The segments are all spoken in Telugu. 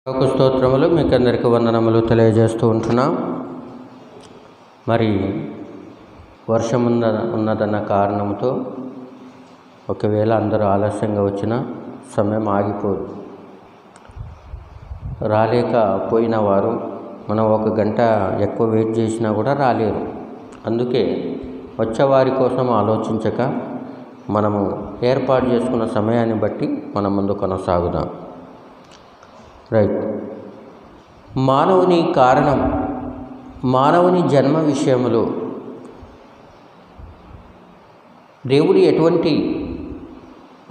స్తోత్రములు మీకు అందరికీ వందనములు తెలియజేస్తూ ఉంటున్నాం. మరి వర్షం ఉన్నదన్న కారణంతో ఒకవేళ అందరూ ఆలస్యంగా వచ్చిన సమయం ఆగిపోదు. రాలేకపోయిన వారు మనం 1 గంట ఎక్కువ వెయిట్ చేసినా కూడా రాలేరు. అందుకే వచ్చేవారి కోసం ఆలోచించక మనము ఏర్పాటు చేసుకున్న సమయాన్ని బట్టి మనం ముందు కొనసాగుదాం. రైట్. మానవుని జన్మ విషయంలో దేవుడు ఎటువంటి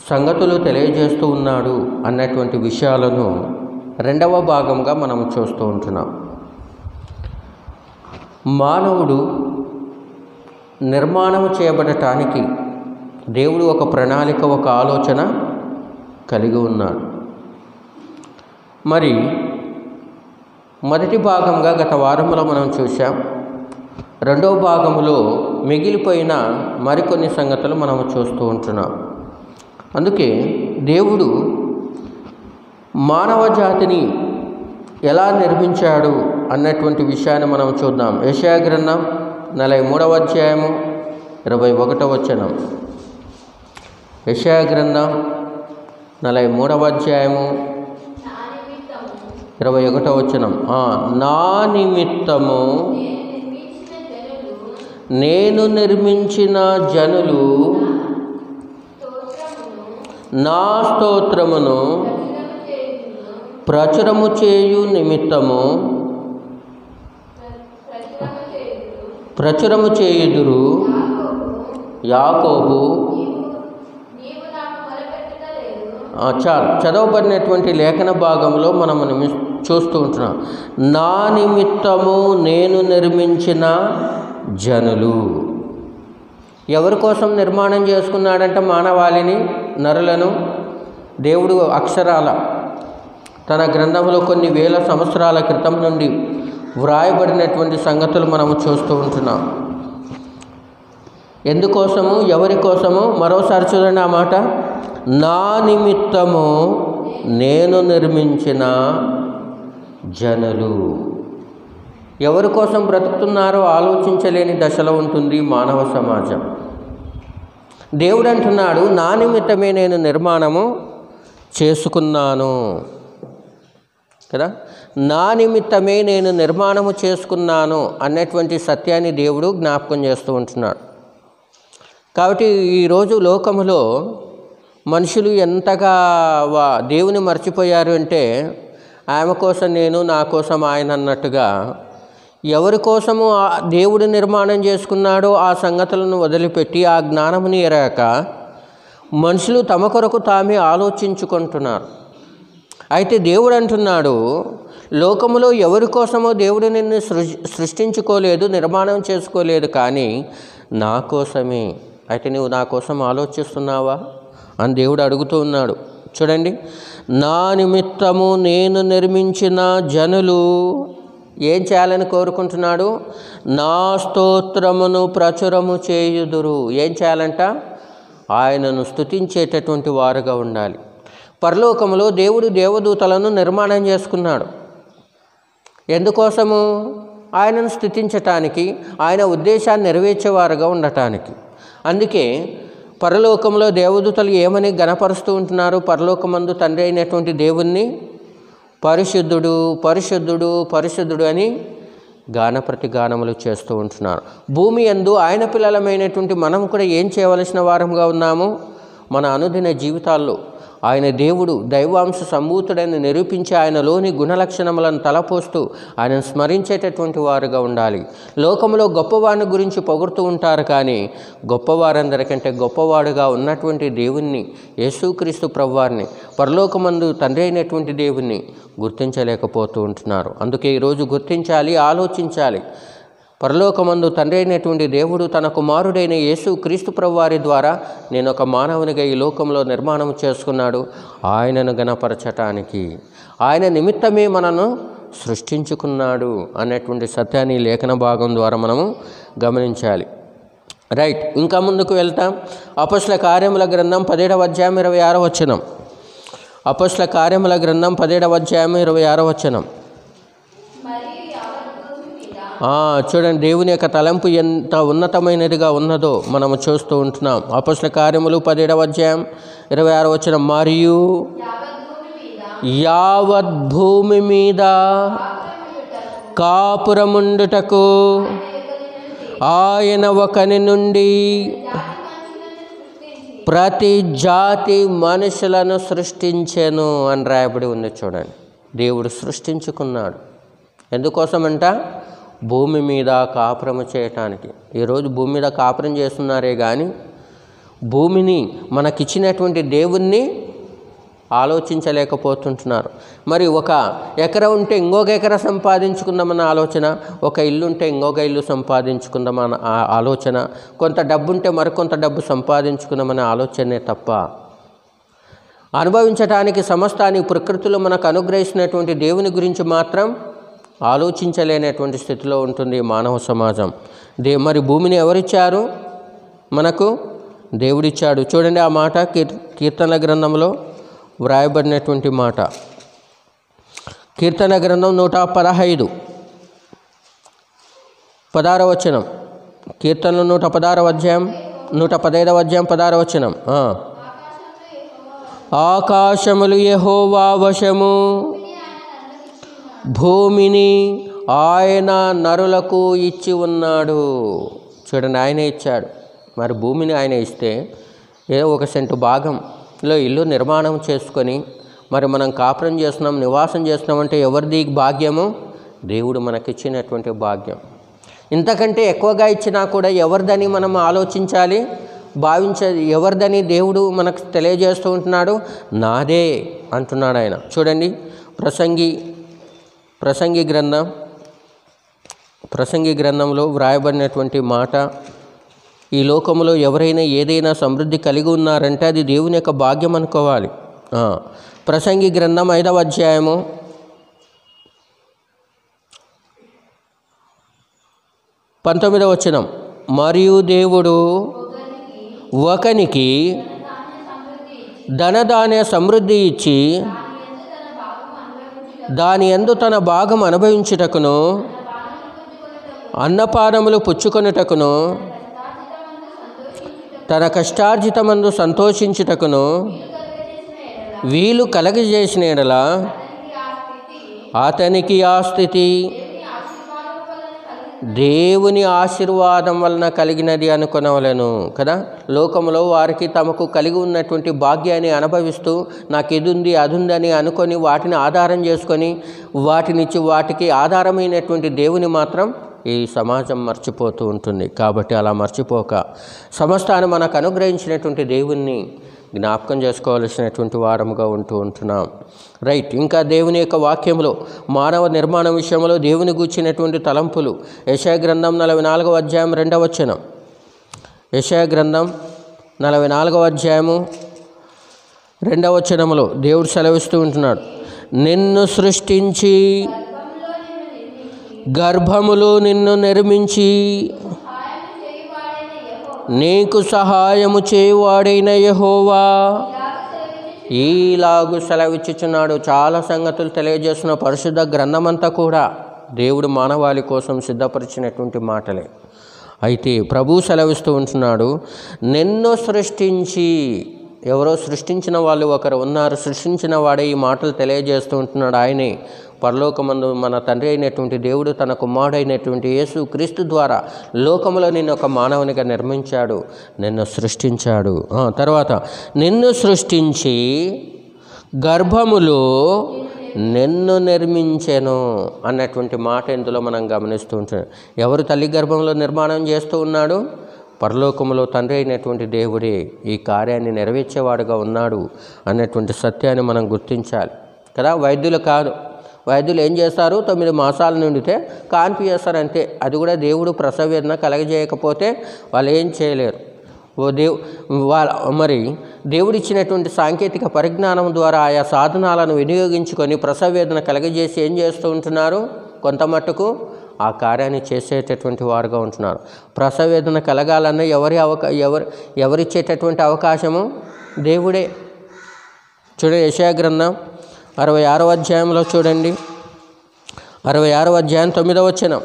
సంగతులు తెలియజేస్తూ ఉన్నాడు అన్నటువంటి విషయాలను 2వ భాగంగా మనం చూస్తూ ఉంటున్నాం. మానవుడు నిర్మాణం చేయబడటానికి దేవుడు ఒక ప్రణాళిక, ఒక ఆలోచన కలిగి ఉన్నాడు. మరి మొదటి భాగంగా గత వారంలో మనం చూసాం. 2వ భాగంలో మిగిలిపోయిన మరికొన్ని సంగతులు మనం చూస్తూ ఉంటున్నాం. అందుకే దేవుడు మానవ జాతిని ఎలా నిర్మించాడు అన్నటువంటి విషయాన్ని మనం చూద్దాం. యెషయా గ్రంథం 43వ అధ్యాయము 21వ వచనం. యెషయా గ్రంథం 43వ అధ్యాయము 21వ వచనం. నా నిమిత్తము నేను నిర్మించిన జనులు నా స్తోత్రమును ప్రచురము చేయు నిమిత్తము ప్రచురము చేయుదురు. యాకోబు చదవబడినటువంటి లేఖన భాగంలో మనం చూస్తూ ఉంటున్నాం. నా నిమిత్తము నేను నిర్మించిన జనులు. ఎవరి కోసం నిర్మాణం చేసుకున్నాడంటే మానవాళిని, నరులను దేవుడు అక్షరాల తన గ్రంథంలో కొన్ని వేల సంవత్సరాల క్రితం నుండి వ్రాయబడినటువంటి సంగతులు మనము చూస్తూ ఉంటున్నాం. ఎందుకోసము, ఎవరి కోసము? మరోసారి చూడండి ఆ మాట. నా నిమిత్తము నేను నిర్మించిన జనులు. ఎవరి కోసం బ్రతుకుతున్నారో ఆలోచించలేని దశలో ఉంటుంది మానవ సమాజం. దేవుడు అంటున్నాడు, నా నిమిత్తమే నేను నిర్మాణము చేసుకున్నాను కదా. నా నిమిత్తమే నేను నిర్మాణము చేసుకున్నాను అన్నటువంటి సత్యాన్ని దేవుడు జ్ఞాపకం చేస్తూ ఉంటున్నాడు. కాబట్టి ఈరోజు లోకములో మనుషులు ఎంతగా దేవుని మర్చిపోయారు అంటే, ఆమె కోసం నేను, నా కోసం ఆయన అన్నట్టుగా ఎవరి కోసము దేవుడు నిర్మాణం చేసుకున్నాడో ఆ సంగతులను వదిలిపెట్టి ఆ జ్ఞానముని ఎరగక మనుషులు తమ కొరకు తామే ఆలోచించుకుంటున్నారు. అయితే దేవుడు అంటున్నాడు, లోకములో ఎవరి కోసమో దేవుడు నిన్ను సృష్టించుకోలేదు, నిర్మాణం చేసుకోలేదు, కానీ నా కోసమే. అయితే నువ్వు నా కోసం ఆలోచిస్తున్నావా అని దేవుడు అడుగుతూ ఉన్నాడు. చూడండి, నా నిమిత్తము నేను నిర్మించిన జనులు ఏం చేయాలని కోరుకుంటున్నాడు? నా స్తోత్రమును ప్రచురము చేయుదురు. ఏం చేయాలంట? ఆయనను స్తుతించేటటువంటి వారుగా ఉండాలి. పరలోకములో దేవుడు దేవదూతలను నిర్మాణం చేసుకున్నాడు. ఎందుకోసము? ఆయనను స్తుతించటానికి, ఆయన ఉద్దేశాన్ని నెరవేర్చేవారుగా ఉండటానికి. అందుకే పరలోకంలో దేవదూతలు ఏమని గణపరుస్తూ ఉంటున్నారు? పరలోకమందు తండ్రి అయినటువంటి దేవుణ్ణి పరిశుద్ధుడు, పరిశుద్ధుడు, పరిశుద్ధుడు అని గానప్రతి గానములు చేస్తూ ఉంటున్నారు. భూమి యందు ఆయన పిల్లలమైనటువంటి మనం కూడా ఏం చేయవలసిన వారంగా ఉన్నాము? మన అనుదిన జీవితాల్లో ఆయన దేవుడు దైవాంశ సంభూతుడని నిరూపించి ఆయనలోని గుణలక్షణములను తలపోస్తూ ఆయనను స్మరించేటటువంటి వారుగా ఉండాలి. లోకంలో గొప్పవారిని గురించి పొగుడుతూ ఉంటారు, కానీ గొప్పవారందరికంటే గొప్పవాడుగా ఉన్నటువంటి దేవుణ్ణి, యేసుక్రీస్తు ప్రభువారిని, పరలోకమందు తండ్రి అయినటువంటి దేవుణ్ణి గుర్తించలేకపోతూ ఉంటున్నారు. అందుకే ఈరోజు గుర్తించాలి, ఆలోచించాలి. పరలోకమందు తండ్రి అయినటువంటి దేవుడు తన కుమారుడైన యేసుక్రీస్తు ప్రభువారి ద్వారా నేను ఒక మానవునిగా ఈ లోకంలో నిర్మాణం చేసుకున్నాడు. ఆయనను గణపరచటానికి, ఆయన నిమిత్తమే మనను సృష్టించుకున్నాడు అన్నటువంటి సత్యాన్ని లేఖన భాగం ద్వారా మనము గమనించాలి. రైట్. ఇంకా ముందుకు వెళ్తాం. అపొస్తలుల కార్యముల గ్రంథం 17వ అధ్యాయం 26వ వచనం. అపోస్తల కార్యముల గ్రంథం 17వ అధ్యాయం 26వ వచనం. చూడండి, దేవుని యొక్క తలంపు ఎంత ఉన్నతమైనదిగా ఉన్నదో మనము చూస్తూ ఉంటున్నాం. అపోస్తల కార్యములు 17వ అధ్యాయం 26వ వచనం. మరియు యావత్ భూమి మీద కాపురముండుటకు ఆయన ఒకని నుండి ప్రతి జాతి మనుషులను సృష్టించెను అని రాయబడి ఉంది. చూడండి, దేవుడు సృష్టించుకున్నాడు. ఎందుకోసమంట? భూమి మీద కాపురము చేయటానికి. ఈరోజు భూమి మీద కాపురం చేస్తున్నారే కానీ భూమిని మనకిచ్చినటువంటి దేవుణ్ణి ఆలోచించలేకపోతుంటున్నారు. మరి ఒక ఎకరా ఉంటే ఇంకొక ఎకరా సంపాదించుకుందామన్న ఆలోచన, ఒక ఇల్లు ఉంటే ఇంకొక ఇల్లు సంపాదించుకుందామన్న ఆలోచన, కొంత డబ్బు ఉంటే మరికొంత డబ్బు సంపాదించుకుందామన్న ఆలోచనే తప్ప అనుభవించటానికి సమస్తాన్ని ప్రకృతిలో మనకు అనుగ్రహించినటువంటి దేవుని గురించి మాత్రం ఆలోచించలేనటువంటి స్థితిలో ఉంటుంది మానవ సమాజం. మరి భూమిని ఎవరిచ్చారు? మనకు దేవుడిచ్చాడు. చూడండి, ఆ మాట కీర్తనల గ్రంథంలో వ్రాయబడినటువంటి మాట. కీర్తన గ్రంథం 115 16వ వచనం. కీర్తనలు 115వ అధ్యాయం 16వ వచనం. ఆకాశములు యెహోవా వశము, భూమిని ఆయన నరులకు ఇచ్చి ఉన్నాడు. చూడండి, ఆయనే ఇచ్చాడు. మరి భూమిని ఆయన ఇస్తే ఏదో 1 సెంటు భాగంలో ఇల్లు నిర్మాణం చేసుకొని మరి మనం కాపురం చేస్తున్నాం, నివాసం చేస్తున్నామంటే ఎవరిది భాగ్యము? దేవుడు మనకిచ్చినటువంటి భాగ్యం. ఇంతకంటే ఎక్కువగా ఇచ్చినా కూడా ఎవరిదని మనం ఆలోచించాలి, ఎవరిదని దేవుడు మనకు తెలియజేస్తూ ఉంటున్నాడు? నాదే అంటున్నాడు ఆయన. చూడండి, ప్రసంగి గ్రంథంలో వ్రాయబడినటువంటి మాట. ఈ లోకంలో ఎవరైనా ఏదైనా సమృద్ధి కలిగి ఉన్నారంటే అది దేవుని యొక్క భాగ్యం అనుకోవాలి. ప్రసంగి గ్రంథం 5వ అధ్యాయము 19వ వచనం. మరియు దేవుడు ఒకనికి ధనధాన్య సమృద్ధి ఇచ్చి దాని యందు తన భాగం అనుభవించుటకును, అన్నపానములు పుచ్చుకొనుటకును, తన కష్టార్జితమందు సంతోషించుటకును వీలు కలగజేసిన యెడల అతనికి ఆ స్థితి దేవుని ఆశీర్వాదం వలన కలిగినది అనుకొనవలెను కదా. లోకంలో వారికి తమకు కలిగి ఉన్నటువంటి భాగ్యాన్ని అనుభవిస్తూ నాకు ఇది ఉంది అది ఉందని అనుకొని వాటిని ఆధారం చేసుకొని వాటినిచ్చి వాటికి ఆధారమైనటువంటి దేవుని మాత్రం ఈ సమాజం మర్చిపోతూ ఉంటుంది. కాబట్టి అలా మర్చిపోక సమస్తాన్ని మనకు అనుగ్రహించినటువంటి దేవుణ్ణి జ్ఞాపకం చేసుకోవాల్సినటువంటి వారముగా ఉంటున్నాం. రైట్. ఇంకా దేవుని యొక్క వాక్యంలో మానవ నిర్మాణం విషయంలో దేవుని గూర్చినటువంటి తలంపులు యెషయా గ్రంథం 44వ అధ్యాయం 2వ వచనం. యెషయా గ్రంథం 44వ అధ్యాయము 2వ వచనంలో దేవుడు సెలవిస్తూ ఉంటున్నాడు, నిన్ను సృష్టించి గర్భములో నిన్ను నిర్మించి నీకు సహాయము చేయువాడైన యెహోవా ఈలాగు సెలవిచ్చుచున్నాడు. చాలా సంగతులు తెలియజేస్తున్న పరిశుద్ధ గ్రంథమంతా కూడా దేవుడు మానవాళి కోసం సిద్ధపరిచినటువంటి మాటలే. అయితే ప్రభువు సెలవిస్తూ ఉంటున్నాడు, నిన్ను సృష్టించి. ఎవరో సృష్టించిన వాళ్ళు ఒకరు ఉన్నారు. సృష్టించిన వాడే ఈ మాటలు తెలియజేస్తూ ఉంటున్నాడు. ఆయనే పరలోకమందు మన తండ్రి అయినటువంటి దేవుడు తన కుమారుడైనటువంటి యేసు క్రీస్తు ద్వారా లోకములో నిన్ను ఒక మానవునిగా నిర్మించాడు, నిన్ను సృష్టించాడు. తర్వాత నిన్ను సృష్టించి గర్భములో నిన్ను నిర్మించెను అన్నటువంటి మాట ఇందులో మనం గమనిస్తూ ఉంటాం. ఎవరు తల్లి గర్భంలో నిర్మాణం చేస్తూ ఉన్నాడు? పరలోకములో తండ్రి అయినటువంటి దేవుడే ఈ కార్యాన్ని నెరవేర్చేవాడుగా ఉన్నాడు అన్నటువంటి సత్యాన్ని మనం గుర్తించాలి కదా. వైద్యులు కాదు. వైద్యులు ఏం చేస్తారు? 9 మాసాల నుండితే కాన్పి చేస్తారు అంతే. అది కూడా దేవుడు ప్రసవ వేదన కలగజేయకపోతే వాళ్ళు ఏం చేయలేరు. మరి దేవుడిచ్చినటువంటి సాంకేతిక పరిజ్ఞానం ద్వారా ఆయా సాధనాలను వినియోగించుకొని ప్రసవ వేదన కలగజేసి ఏం చేస్తూ ఉంటున్నారు? కొంత మట్టుకు ఆ కార్యాన్ని చేసేటటువంటి వారుగా ఉంటున్నారు. ప్రసవ వేదన కలగాలన్న ఎవరిచ్చేటటువంటి అవకాశము? దేవుడే. చూడండి, యెషయా గ్రంథం 66వ అధ్యాయంలో చూడండి, 66వ అధ్యాయం 9వ వచనం.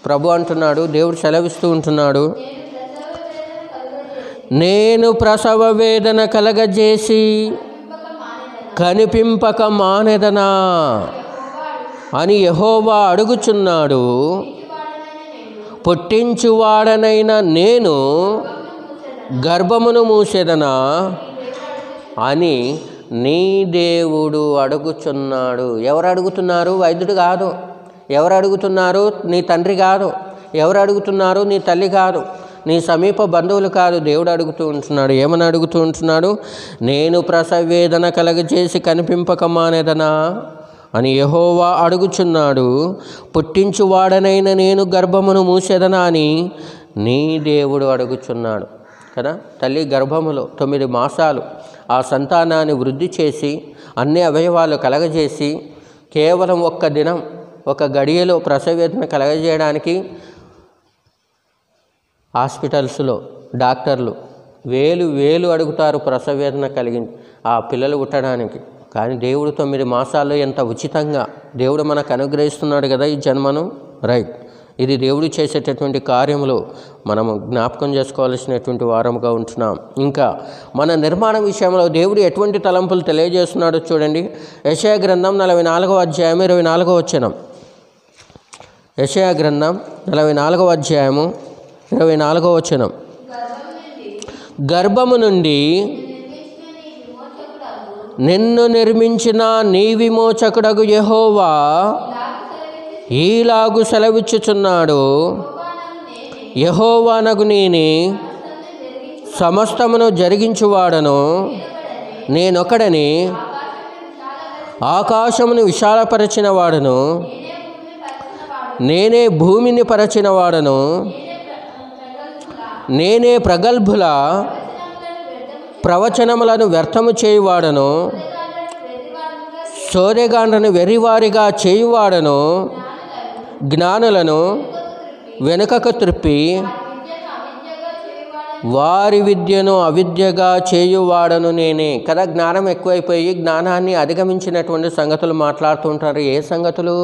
ప్రభు అంటున్నాడు, దేవుడు సెలవిస్తూ ఉంటున్నాడు, నేను ప్రసవ వేదన కలగజేసి కనిపింపక మానెదనా అని యెహోవా అడుగుచున్నాడు. పుట్టించువాడనైన నేను గర్భమును మూసెదనా అని నీ దేవుడు అడుగుచున్నాడు. ఎవరు అడుగుతున్నారు? వైద్యుడు కాదు. ఎవరు అడుగుతున్నారు? నీ తండ్రి కాదు. ఎవరు అడుగుతున్నారు? నీ తల్లి కాదు. నీ సమీప బంధువులు కాదు. దేవుడు అడుగుతూ ఉంటున్నాడు. ఏమని అడుగుతూ ఉంటున్నాడు? నేను ప్రసవ వేదన కలగజేసి కనిపింపక మానెదనా అని యెహోవా అడుగుచున్నాడు. పుట్టించువాడనైన నేను గర్భమును మూసెదనా అని నీ దేవుడు అడుగుచున్నాడు కదా. తల్లి గర్భములో 9 మాసాలు ఆ సంతానాన్ని వృద్ధి చేసి అన్ని అవయవాలు కలగజేసి కేవలం ఒక్క దినం, ఒక గడియలో ప్రసవేదన కలగజేయడానికి హాస్పిటల్స్లో డాక్టర్లు వేలు అడుగుతారు ప్రసవేదన కలిగి ఆ పిల్లలు పుట్టడానికి. కానీ దేవుడు 9 మాసాల్లో ఎంత ఉచితంగా దేవుడు మనకు అనుగ్రహిస్తున్నాడు కదా ఈ జన్మను. రైట్, ఇది దేవుడు చేసేటటువంటి కార్యములు మనము జ్ఞాపకం చేసుకోవాల్సినటువంటి వారముగా ఉంటున్నాం. ఇంకా మన నిర్మాణం విషయంలో దేవుడు ఎటువంటి తలంపులు తెలియజేస్తున్నాడో చూడండి. యెషయా గ్రంథం 44వ అధ్యాయం 24వ వచనం. యెషయా గ్రంథం 44వ అధ్యాయము 24వ వచనం. గర్భము నుండి నిన్ను నిర్మించిన నీ విమోచకుడగు యెహోవా ఈలాగు సెలవిచ్చుచున్నాడు, యెహోవానగు నేనే సమస్తమును జరిగించువాడను, నేనొకడని ఆకాశమును విశాలపరచిన వాడను, నేనే భూమిని పరచిన వాడను, నేనే ప్రగల్భుల ప్రవచనములను వ్యర్థము చేయువాడను, సోదెగాండ్రను వెర్రివారిగా చేయువాడను, జ్ఞానులను వెనుకకు త్రిప్పి వారి విద్యను అవిద్యగా చేయువాడను నేనే కదా. జ్ఞానం ఎక్కువైపోయి జ్ఞానాన్ని అధిగమించినటువంటి సంగతులు మాట్లాడుతూ ఉంటారు. ఏ సంగతులు?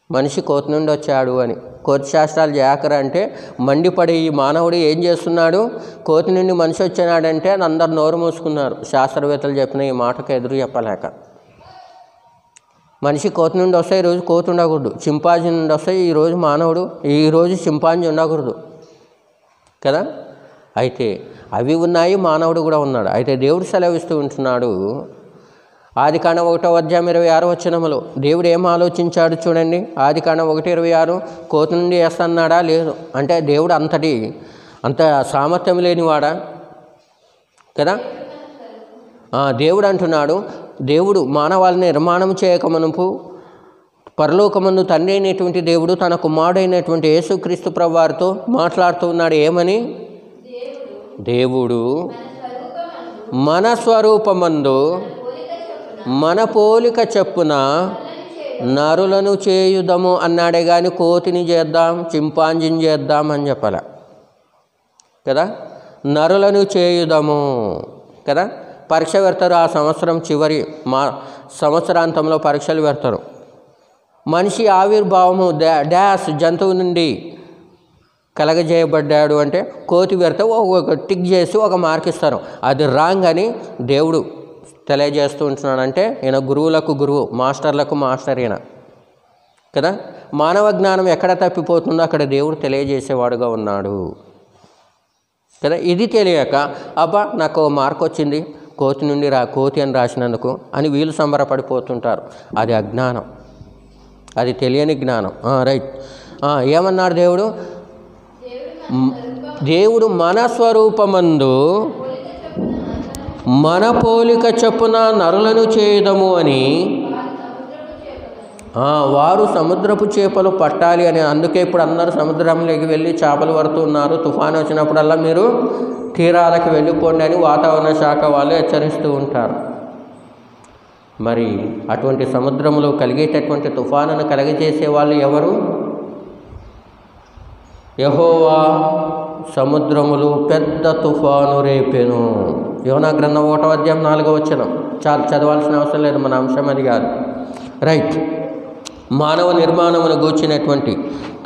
మనిషి కోతి నుండి వచ్చాడు అని. కోతి శాస్త్రాలు చేయకరా అంటే మండిపడి ఈ మానవుడు ఏం చేస్తున్నాడు? కోతి నుండి మనిషి వచ్చినాడంటే అందరు నోరు మూసుకున్నారు. శాస్త్రవేత్తలు చెప్పిన ఈ మాటకు ఎదురు చెప్పలేక. మనిషి కోతి నుండి వస్తే ఈరోజు కోతి ఉండకూడదు, చింపాంజీ నుండి వస్తే ఈరోజు మానవుడు, ఈరోజు చింపాంజీ ఉండకూడదు కదా. అయితే అవి ఉన్నాయి, మానవుడు కూడా ఉన్నాడు. అయితే దేవుడు సెలవిస్తూ ఉంటున్నాడు. ఆదికాండం 1వ అధ్యాయం 26వ వచనములో దేవుడు ఏం ఆలోచించాడు చూడండి. ఆదికాండం 1:26 కోతి నుండి వేస్తున్నాడా? లేదు. అంటే దేవుడు అంత సామర్థ్యం లేనివాడా కదా. దేవుడు అంటున్నాడు, దేవుడు మానవాళిని నిర్మాణం చేయకమునుపు పరలోకమందు తండ్రి అయినటువంటి దేవుడు తన కుమారుడైనటువంటి యేసుక్రీస్తు ప్రభువారితో మాట్లాడుతూ ఉన్నాడు. ఏమని? దేవుడు మన స్వరూపమందు మన పోలిక చొప్పున నరులను చేయుదము అన్నాడే కానీ కోతిని చేద్దాం, చింపాంజీని చేద్దాం అని చెప్పాల కదా. నరులను చేయుదము కదా. పరీక్ష పెడతారు. ఆ సంవత్సరం చివరి సంవత్సరాంతంలో పరీక్షలు పెడతారు. మనిషి ఆవిర్భావము డాష్ జంతువు నుండి కలగజేయబడ్డాడు అంటే కోతి పెడితే ఒక టిక్ చేసి ఒక మార్క్ ఇస్తారు. అది రాంగ్ అని దేవుడు తెలియజేస్తూ ఉంటున్నాడంటే ఈయన గురువులకు గురువు, మాస్టర్లకు మాస్టర్ ఈయన కదా. మానవ జ్ఞానం ఎక్కడ తప్పిపోతుందో అక్కడ దేవుడు తెలియజేసేవాడుగా ఉన్నాడు కదా. ఇది తెలియక అబ్బా నాకు మార్క్ వచ్చింది, కోతి నుండి కోతి అని రాసినందుకు అని వీళ్ళు సంబరపడిపోతుంటారు. అది అజ్ఞానం, అది తెలియని జ్ఞానం. రైట్. ఏమన్నాడు దేవుడు? దేవుడు మన స్వరూపమందు మన పోలిక చొప్పున నరులను చేయుదము అని వారు సముద్రపు చేపలు పట్టాలి అని. అందుకే ఇప్పుడు అందరూ సముద్రంలోకి వెళ్ళి చేపలు పడుతున్నారు. తుఫాను వచ్చినప్పుడల్లా మీరు తీరాలకు వెళ్ళిపోండి అని వాతావరణ శాఖ వాళ్ళు హెచ్చరిస్తూ ఉంటారు. మరి అటువంటి సముద్రంలో కలిగేటటువంటి తుఫానును కలిగజేసే వాళ్ళు ఎవరు? యెహోవా సముద్రములు పెద్ద తుఫాను రేపెను. యోనా గ్రంథం 1వ అధ్యాయం 4వ వచనం. చాలు, చదవాల్సిన అవసరం లేదు, మన అంశం అది కాదు. రైట్. మానవ నిర్మాణమును గూర్చినటువంటి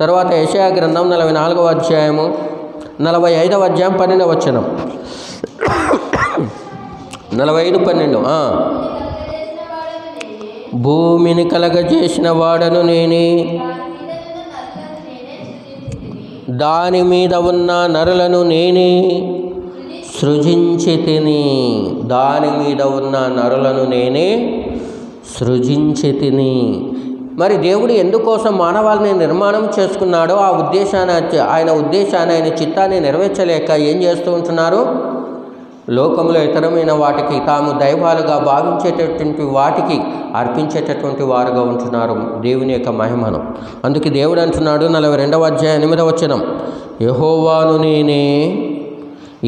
తర్వాత యెషయా గ్రంథం 44వ అధ్యాయము 45వ అధ్యాయం 12వ వచనం. 45:12. భూమిని కలగజేసిన వాడను నేనే, దాని మీద ఉన్న నరులను నేనే సృజించి తిని. దాని మీద ఉన్న నరులను నేనే సృజించి తిని. మరి దేవుడు ఎందుకోసం మానవాళిని నిర్మాణం చేసుకున్నాడో ఆ ఉద్దేశాన్ని ఆయన చిత్తాన్ని నెరవేర్చలేక ఏం చేస్తూ ఉంటున్నారు? లోకంలో ఇతరమైన వాటికి తాము దైవాలుగా భావించేటటువంటి వాటికి అర్పించేటటువంటి వారుగా ఉంటున్నారు దేవుని యొక్క మహిమను. అందుకే దేవుడు అంటున్నాడు 42వ అధ్యాయం 8వ వచనం, యెహోవాను నేనే,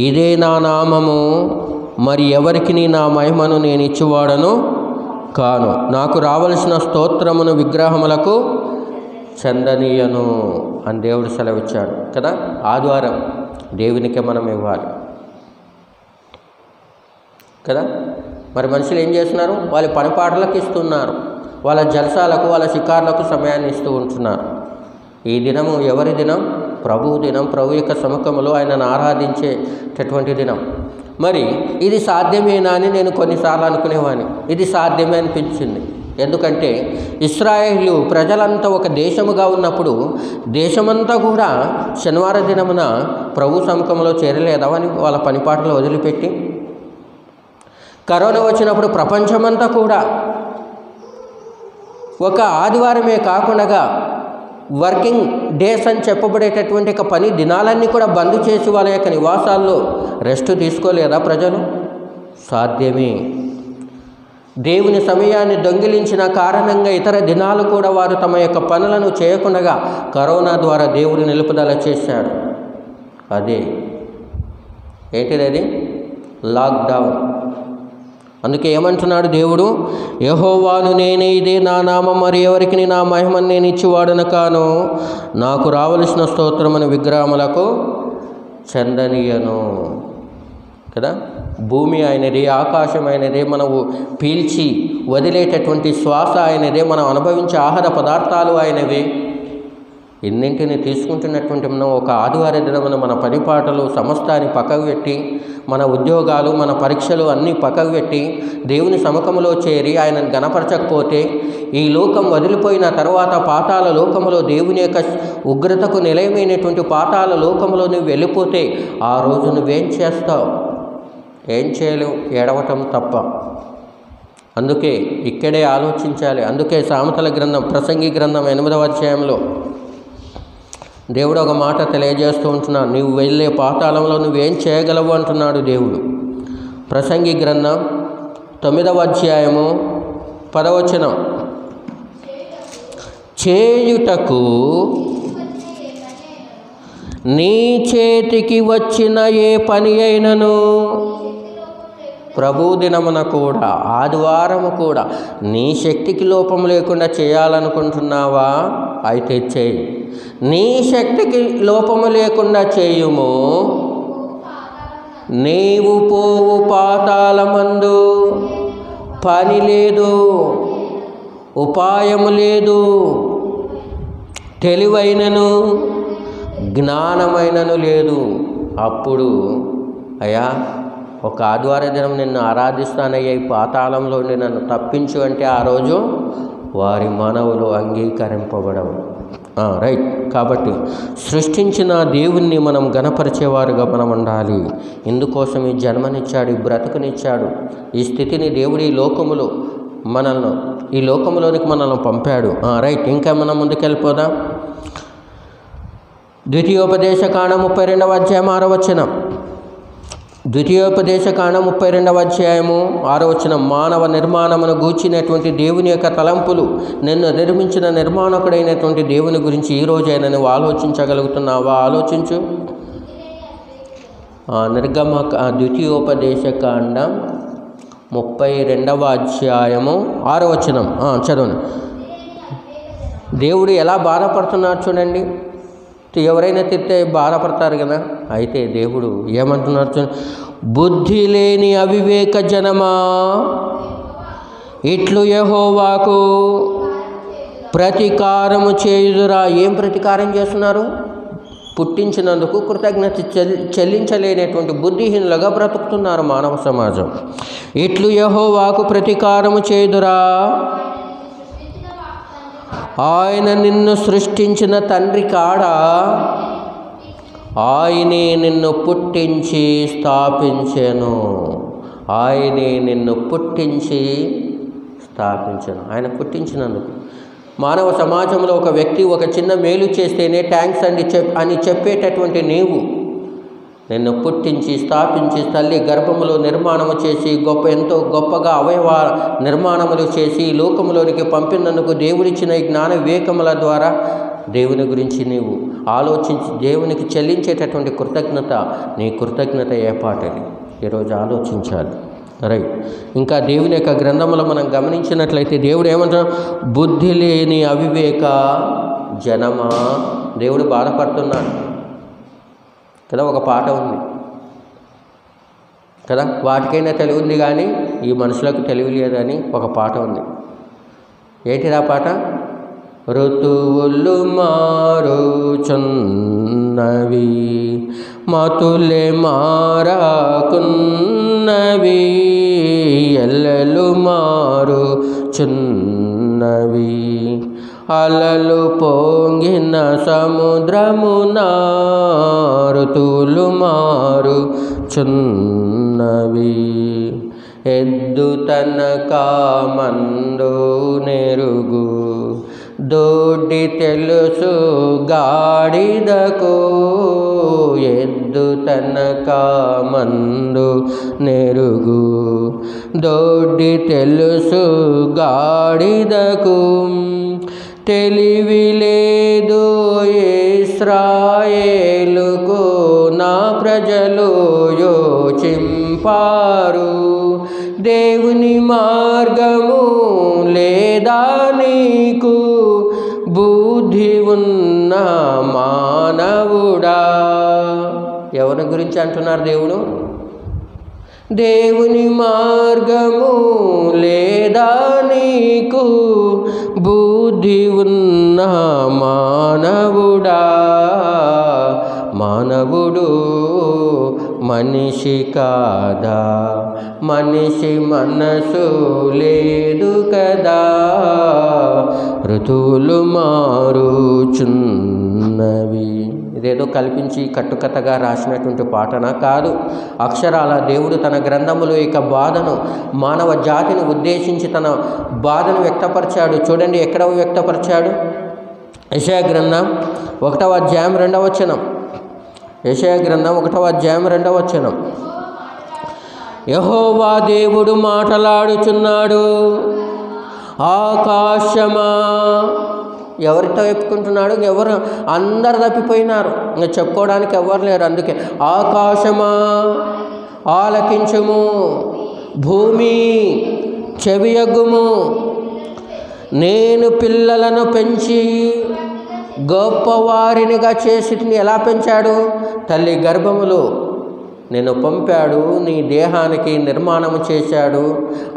ఇదే నా నామము, మరి ఎవరికి నా మహిమను నేను ఇచ్చివాడను కాను. నాకు రావలసిన స్తోత్రమును విగ్రహములకు చెందనీయను అని దేవుడు సెలవిచ్చాడు కదా. ఆదివారం దేవునికే మనం ఇవ్వాలి కదా. మరి మనుషులు ఏం చేస్తున్నారు? వాళ్ళ పనిపాటలకు ఇస్తున్నారు, వాళ్ళ జల్సాలకు, వాళ్ళ షికార్లకు సమయాన్ని ఇస్తూ ఉంటున్నారు. ఈ దినము ఎవరి దినం? ప్రభువు దినం, ప్రభు యొక్క సముఖంలో ఆయనను ఆరాధించేటటువంటి దినం. మరి ఇది సాధ్యమేనా అని నేను కొన్నిసార్లు అనుకునేవాడిని. ఇది సాధ్యమే అనిపించింది. ఎందుకంటే ఇశ్రాయేలు ప్రజలంతా ఒక దేశముగా ఉన్నప్పుడు దేశమంతా కూడా శనివార దినమున ప్రభు సముఖంలో చేరలేదామని వాళ్ళ పనిపాటలు వదిలిపెట్టి, కరోనా వచ్చినప్పుడు ప్రపంచమంతా కూడా ఒక ఆదివారమే కాకుండా వర్కింగ్ డేస్ అని చెప్పబడేటటువంటి ఒక పని దినాలన్నీ కూడా బంద్ చేసి వాళ్ళ యొక్క నివాసాల్లో రెస్ట్ తీసుకోలేదా ప్రజలు? సాధ్యమే. దేవుని సమయాన్ని దొంగిలించిన కారణంగా ఇతర దినాలు కూడా వారు తమ యొక్క పనులను చేయకుండా కరోనా ద్వారా దేవుడు నిలుపుదల చేశాడు. అదే ఏంటిది? అది లాక్డౌన్. అందుకే ఏమంటున్నాడు దేవుడు? యెహోవాను నేనే, ఇదే నా నామం, మరి ఎవరికి నా మహిమను నేను ఇచ్చివాడను కాను. నాకు రావలసిన స్తోత్రమును విగ్రహములకు చెందనీయను కదా. భూమి ఆయనదే, ఆకాశం ఆయనదే, మనము పీల్చి వదిలేటటువంటి శ్వాస ఆయనదే, మనం అనుభవించే ఆహార పదార్థాలు ఆయనవే. ఇన్నింటిని తీసుకుంటున్నటువంటి మనం ఒక ఆదివార దినమున మన పనిపాటలు సమస్తాన్ని పక్కకు పెట్టి, మన ఉద్యోగాలు, మన పరీక్షలు అన్నీ పక్కకు పెట్టి దేవుని సముఖంలో చేరి ఆయనను గణపరచకపోతే, ఈ లోకం వదిలిపోయిన తర్వాత పాతాళ లోకములో దేవుని యొక్క ఉగ్రతకు నిలయమైనటువంటి పాతాళ లోకంలో నువ్వు వెళ్ళిపోతే ఆ రోజు నువ్వేం చేస్తావు? ఏం చేయలేవు, ఏడవటం తప్ప. అందుకే ఇక్కడే ఆలోచించాలి. అందుకే సామెతల గ్రంథం, ప్రసంగి గ్రంథం 8వ అధ్యాయంలో దేవుడు ఒక మాట తెలియజేస్తూ ఉంటున్నాడు. నువ్వు వెళ్ళే పాతాళంలో నువ్వేం చేయగలవు అంటున్నాడు దేవుడు. ప్రసంగి గ్రంథం 9వ అధ్యాయము 10వ వచనం, చేయుటకు నీ చేతికి వచ్చిన ఏ పని అయినను, ప్రభు దినమున కూడా, ఆదివారము కూడా నీ శక్తికి లోపం లేకుండా చేయాలనుకుంటున్నావా? అయితే చేయి. నీ శక్తికి లోపము లేకుండా చేయుము. నీవు పోవు పాతాళమందు పని లేదు, ఉపాయము లేదు, తెలివైనను జ్ఞానమైనను లేదు. అప్పుడు అయ్యా, ఒక ఆదివార దినం నిన్ను ఆరాధిస్తానయ్యా, ఈ పాతాళంలో నన్ను తప్పించు అంటే ఆ రోజు వారి మనవులు అంగీకరింపబడవు. రైట్. కాబట్టి సృష్టించిన దేవుణ్ణి మనం గణపరిచేవారుగా మనం ఉండాలి. ఇందుకోసం ఈ జన్మనిచ్చాడు, ఈ బ్రతుకునిచ్చాడు, ఈ స్థితిని దేవుడు ఈ లోకములోనికి మనల్ని పంపాడు. రైట్. ఇంకా మనం ముందుకెళ్ళిపోదాం. ద్వితీయోపదేశకాండం 32వ అధ్యాయం 6వ వచనం. ద్వితీయోపదేశకాండం 32వ అధ్యాయము 6వ వచనం, మానవ నిర్మాణమును గూర్చినటువంటి దేవుని యొక్క తలంపులు, నిన్ను నిర్మించిన నిర్మాణకుడైనటువంటి దేవుని గురించి ఈరోజైనా నువ్వు ఆలోచించగలుగుతున్నావా? ఆలోచించు. ద్వితీయోపదేశకాండం 32వ అధ్యాయము 6వ వచనం చదవండి. దేవుడు ఎలా బాధపడుతున్నాడు చూడండి. ఎవరైనా తిడితే బాధపడతారు కదా. అయితే దేవుడు ఏమంటున్నారు చూడండి, బుద్ధి లేని అవివేక జనమా, ఇట్లు యెహోవాకు ప్రతీకారము చేయుదురా. ఏం ప్రతీకారం చేస్తున్నారు? పుట్టించినందుకు కృతజ్ఞత చెల్లించలేనటువంటి బుద్ధిహీనులుగా బ్రతుకుతున్నారు మానవ సమాజం. ఇట్లు యెహోవాకు ప్రతీకారము చేయుదురా. ఆయన నిన్ను సృష్టించిన తండ్రి కాడా? ఆయనే నిన్ను పుట్టించి స్థాపించెను. ఆయనే నిన్ను పుట్టించి స్థాపించెను. ఆయన పుట్టించినందుకు. మానవ సమాజంలో ఒక వ్యక్తి ఒక చిన్న మేలు చేస్తేనే థ్యాంక్స్ అని చెప్పేటటువంటి నీవు నిన్ను పుట్టించి స్థాపించి తల్లి గర్భములో నిర్మాణము చేసి ఎంతో గొప్పగా అవయవ నిర్మాణములు చేసి లోకములోనికి పంపినందుకు దేవుడిచ్చిన జ్ఞాన వివేకముల ద్వారా దేవుని గురించి నీవు ఆలోచించి దేవునికి చెల్లించేటటువంటి కృతజ్ఞత, నీ కృతజ్ఞత ఏ పాటది ఈరోజు ఆలోచించాలి. రైట్. ఇంకా దేవుని యొక్క గ్రంథములో మనం గమనించినట్లయితే దేవుడు ఏమంటాడు? బుద్ధి లేని అవివేక జనమా. దేవుడు బాధపడుతున్నాడు కదా. ఒక పాట ఉంది కదా, వాటికైనా తెలివి ఉంది కానీ ఈ మనుషులకు తెలివి లేదని ఒక పాట ఉంది. ఏంటిదా పాట? ఋతువులు మారుచున్నవి, మతులే మారాకున్నవి, ఎల్లలు మారుచున్నవి, అలలు పొంగిన సముద్రమున ఋతువులు మారుచున్నవి. ఎద్దు తన కామందు నెరుగు, దొడ్డి తెలుసు గాడిదకు. ఎద్దు తన కామందు నెరుగు, దొడ్డి తెలుసు గాడిదకు. తెలివి లేదు ఇశ్రాయేలుకు, నా ప్రజలు యోచింపారు. దేవుని మార్గము లేదా నీకు, బుద్ధి ఉన్న మానవుడా. ఎవరి గురించి అంటున్నారు దేవుడు? దేవుని మార్గము లేదా నీకు, బుద్ధి ఉన్న మానవుడా. మానవుడు మనిషి కాదా? మనిషి మనసు లేదు కదా. ఋతువులు మారుచున్నవి. ఇదేదో కల్పించి కట్టుకథగా రాసినటువంటి పాటన కాదు. అక్షరాల దేవుడు తన గ్రంథములో ఇక బాధను, మానవ జాతిని ఉద్దేశించి తన బాధను వ్యక్తపరిచాడు. చూడండి ఎక్కడ వ్యక్తపరిచాడు? యెషయా గ్రంథం 1వ అధ్యాయం 2వ వచనం. యెషయా గ్రంథం 1వ అధ్యాయం 2వ వచనం. యెహోవా దేవుడు మాటలాడుచున్నాడు. ఆకాశమా. ఎవరితో చెప్పుకుంటున్నాడు? ఎవరు? అందరు తప్పిపోయినారు, ఇంకా చెప్పుకోవడానికి ఎవరు లేరు. అందుకే ఆకాశమా ఆలకించుము, భూమి చెవియగ్గుము. నేను పిల్లలను పెంచి గొప్పవారినిగా చేసి. ఎలా పెంచాడు? తల్లి గర్భములో నేను పంపాడు, నీ దేహానికి నిర్మాణము చేశాడు,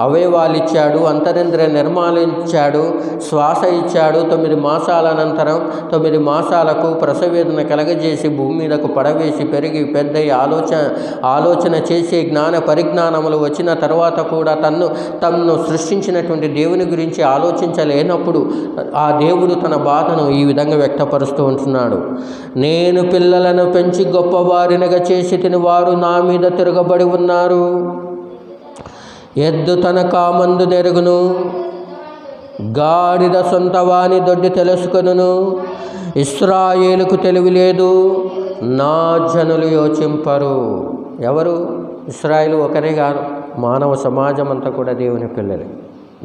అవయవాలు ఇచ్చాడు, అంతరింద్రియ నిర్మాణం ఇచ్చాడు, శ్వాస ఇచ్చాడు. 9 మాసాల అనంతరం 9 మాసాలకు ప్రసవేదన కలగజేసి భూమి మీదకు పడవేసి పెరిగి పెద్ద ఆలోచన చేసే జ్ఞాన పరిజ్ఞానములు వచ్చిన తర్వాత కూడా తన్ను సృష్టించినటువంటి దేవుని గురించి ఆలోచించలేనప్పుడు ఆ దేవుడు తన బాధను ఈ విధంగా వ్యక్తపరుస్తూ ఉంటున్నాడు. నేను పిల్లలను పెంచి గొప్పవారినిగా చేసి తిని వారు నా మీద తిరగబడి ఉన్నారు. ఎద్దు తన కామందు నెరుగును, గాడిద సొంతవాని దొడ్డి తెలుసుకొనును. ఇశ్రాయేలుకు తెలివి లేదు, నా జనులు యోచింపరు. ఎవరు? ఇశ్రాయేలు ఒకరే కాదు, మానవ సమాజం అంతా కూడా దేవుని పిల్లలే,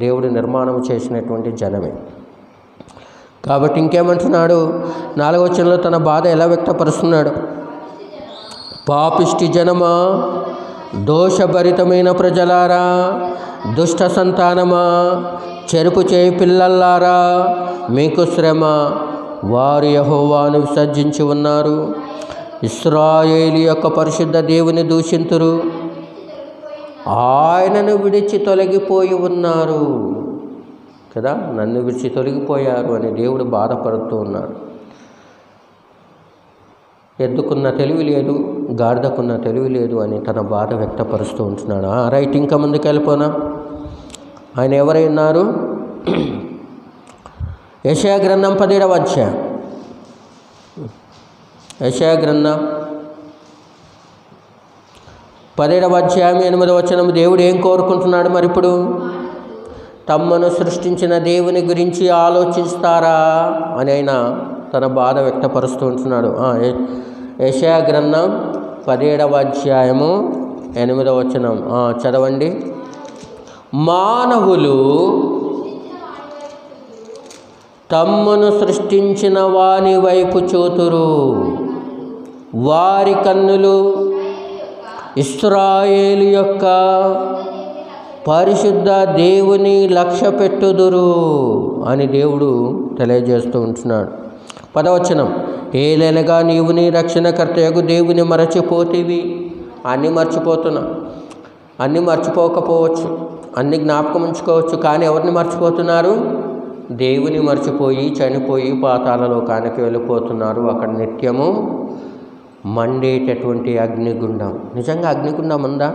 దేవుడు నిర్మాణం చేసినటువంటి జనమే. కాబట్టి ఇంకేమంటున్నాడు? 4వ వచనంలో తన బాధ ఎలా వ్యక్తపరుస్తున్నాడు? పాపిష్టి జనమా, దోషభరితమైన ప్రజలారా, దుష్ట సంతానమా, చెరుపు చేయి పిల్లల్లారా, మీకు శ్రమ. వారు యెహోవాను విసర్జించి ఉన్నారు, ఇశ్రాయేలు యొక్క పరిశుద్ధ దేవుని దూషింతురు. ఆయనను విడిచి తొలగిపోయి ఉన్నారు కదా. నన్ను విడిచి తొలగిపోయారు అని దేవుడు బాధపడుతూ ఉన్నాడు. ఎద్దుకున్న తెలివి లేదు, గాడిదకున్న తెలివి లేదు అని తన బాధ వ్యక్తపరుస్తూ ఉంటున్నాడు. రైట్, ఇంకా ముందుకు వెళ్ళిపోనా. ఆయన ఎవరై ఉన్నారు? యెషయా గ్రంథం 17వ అధ్యాయం. యెషయా గ్రంథం 17వ అధ్యాయం 8వ వచనం. దేవుడు ఏం కోరుకుంటున్నాడు మరి ఇప్పుడు? తమ్మను సృష్టించిన దేవుని గురించి ఆలోచిస్తారా అని ఆయన తన బాధ వ్యక్తపరుస్తూ ఉంటున్నాడు. యెషయా గ్రంథం 17వ అధ్యాయము 8వ వచనం చదవండి. మానవులు తమ్మను సృష్టించిన వాని వైపు చూతురు, వారి కన్నులు ఇశ్రాయేలు యొక్క పరిశుద్ధ దేవుని లక్ష్య పెట్టుదురు అని దేవుడు తెలియజేస్తూ ఉంటున్నాడు. 10వ వచనం. ఏలైనగా నీవు నీ రక్షణకర్తయగు దేవుని మరచిపోతేవి. అన్నీ మర్చిపోతున్నా, అన్నీ మర్చిపోకపోవచ్చు, అన్ని జ్ఞాపకం ఉంచుకోవచ్చు, కానీ ఎవరిని మర్చిపోతున్నారు? దేవుని మర్చిపోయి చనిపోయి పాతాళ లోకానికి వెళ్ళిపోతున్నారు. అక్కడ నిత్యము మండేటటువంటి అగ్నిగుండం. నిజంగా అగ్నిగుండం ఉందా?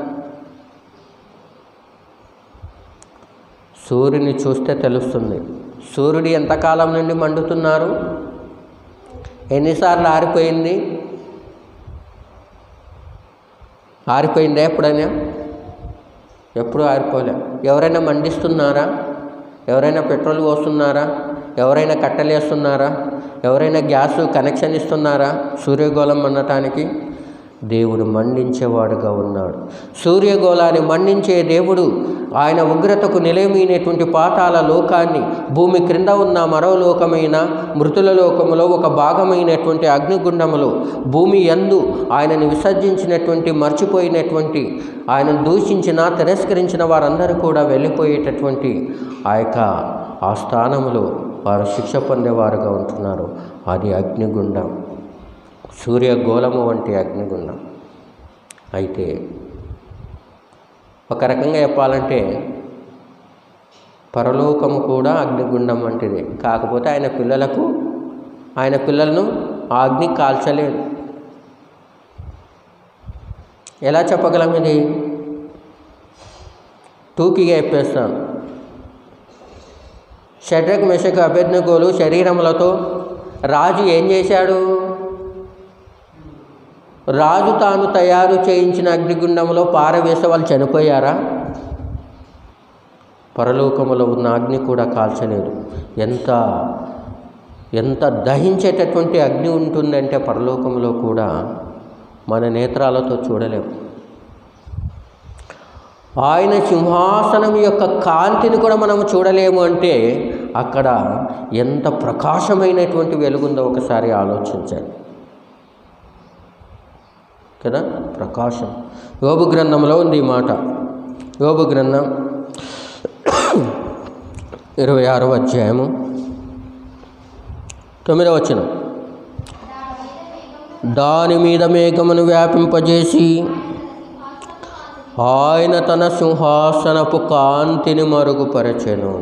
సూర్యుని చూస్తే తెలుస్తుంది. సూర్యుడు ఎంతకాలం నుండి మండుతున్నారు? ఎన్నిసార్లు ఆరిపోయింది? ఆరిపోయిందా ఎప్పుడైనా? ఎప్పుడు ఆరిపోలే. ఎవరైనా మండిస్తున్నారా? ఎవరైనా పెట్రోల్ పోస్తున్నారా? ఎవరైనా కట్టెలేస్తున్నారా? ఎవరైనా గ్యాస్ కనెక్షన్ ఇస్తున్నారా సూర్యగోళం మండటానికి? దేవుడు మండించేవాడుగా ఉన్నాడు. సూర్యగోళాన్ని మండించే దేవుడు ఆయన ఉగ్రతకు నిలయమైనటువంటి పాతాళ లోకాన్ని, భూమి క్రింద ఉన్న మరో లోకమైన మృతుల లోకములో ఒక భాగమైనటువంటి అగ్నిగుండములో భూమి యందు ఆయనను విసర్జించినటువంటి, మర్చిపోయినటువంటి, ఆయనను దూషించిన, తిరస్కరించిన వారందరూ కూడా వెళ్ళిపోయేటటువంటి ఆ స్థానంలో వారు శిక్ష పొందేవారుగా ఉంటున్నారు. అది అగ్నిగుండం, సూర్యగోళము వంటి అగ్నిగుండం. అయితే ఒక రకంగా చెప్పాలంటే పరలోకము కూడా అగ్నిగుండం వంటిదే. కాకపోతే ఆయన పిల్లలను ఆ అగ్ని కాల్చలేదు. ఎలా చెప్పగలం? ఇది టూకీగా చెప్పేస్తాను. షడ్రక్ మెషక్ అబేద్నెగోలు శరీరములతో రాజు ఏం చేశాడు? రాజు తాను తయారు చేయించిన అగ్నిగుండంలో పారవేసే వాళ్ళు చనిపోయారా? పరలోకములో ఉన్న అగ్ని కూడా కాల్చలేదు. ఎంత దహించేటటువంటి అగ్ని ఉంటుందంటే పరలోకంలో కూడా మన నేత్రాలతో చూడలేము. ఆయన సింహాసనం యొక్క కాంతిని కూడా మనం చూడలేము. అంటే అక్కడ ఎంత ప్రకాశమైనటువంటి వెలుగుందో ఒకసారి ఆలోచించండి కదా. ప్రకాశం. యోబు గ్రంథంలో ఉంది ఈ మాట. యోబు గ్రంథం 26వ అధ్యాయము 9వ వచనం. దాని మీద మేఘమును వ్యాపింపజేసి ఆయన తన సింహాసనపు కాంతిని మరుగుపరచెను.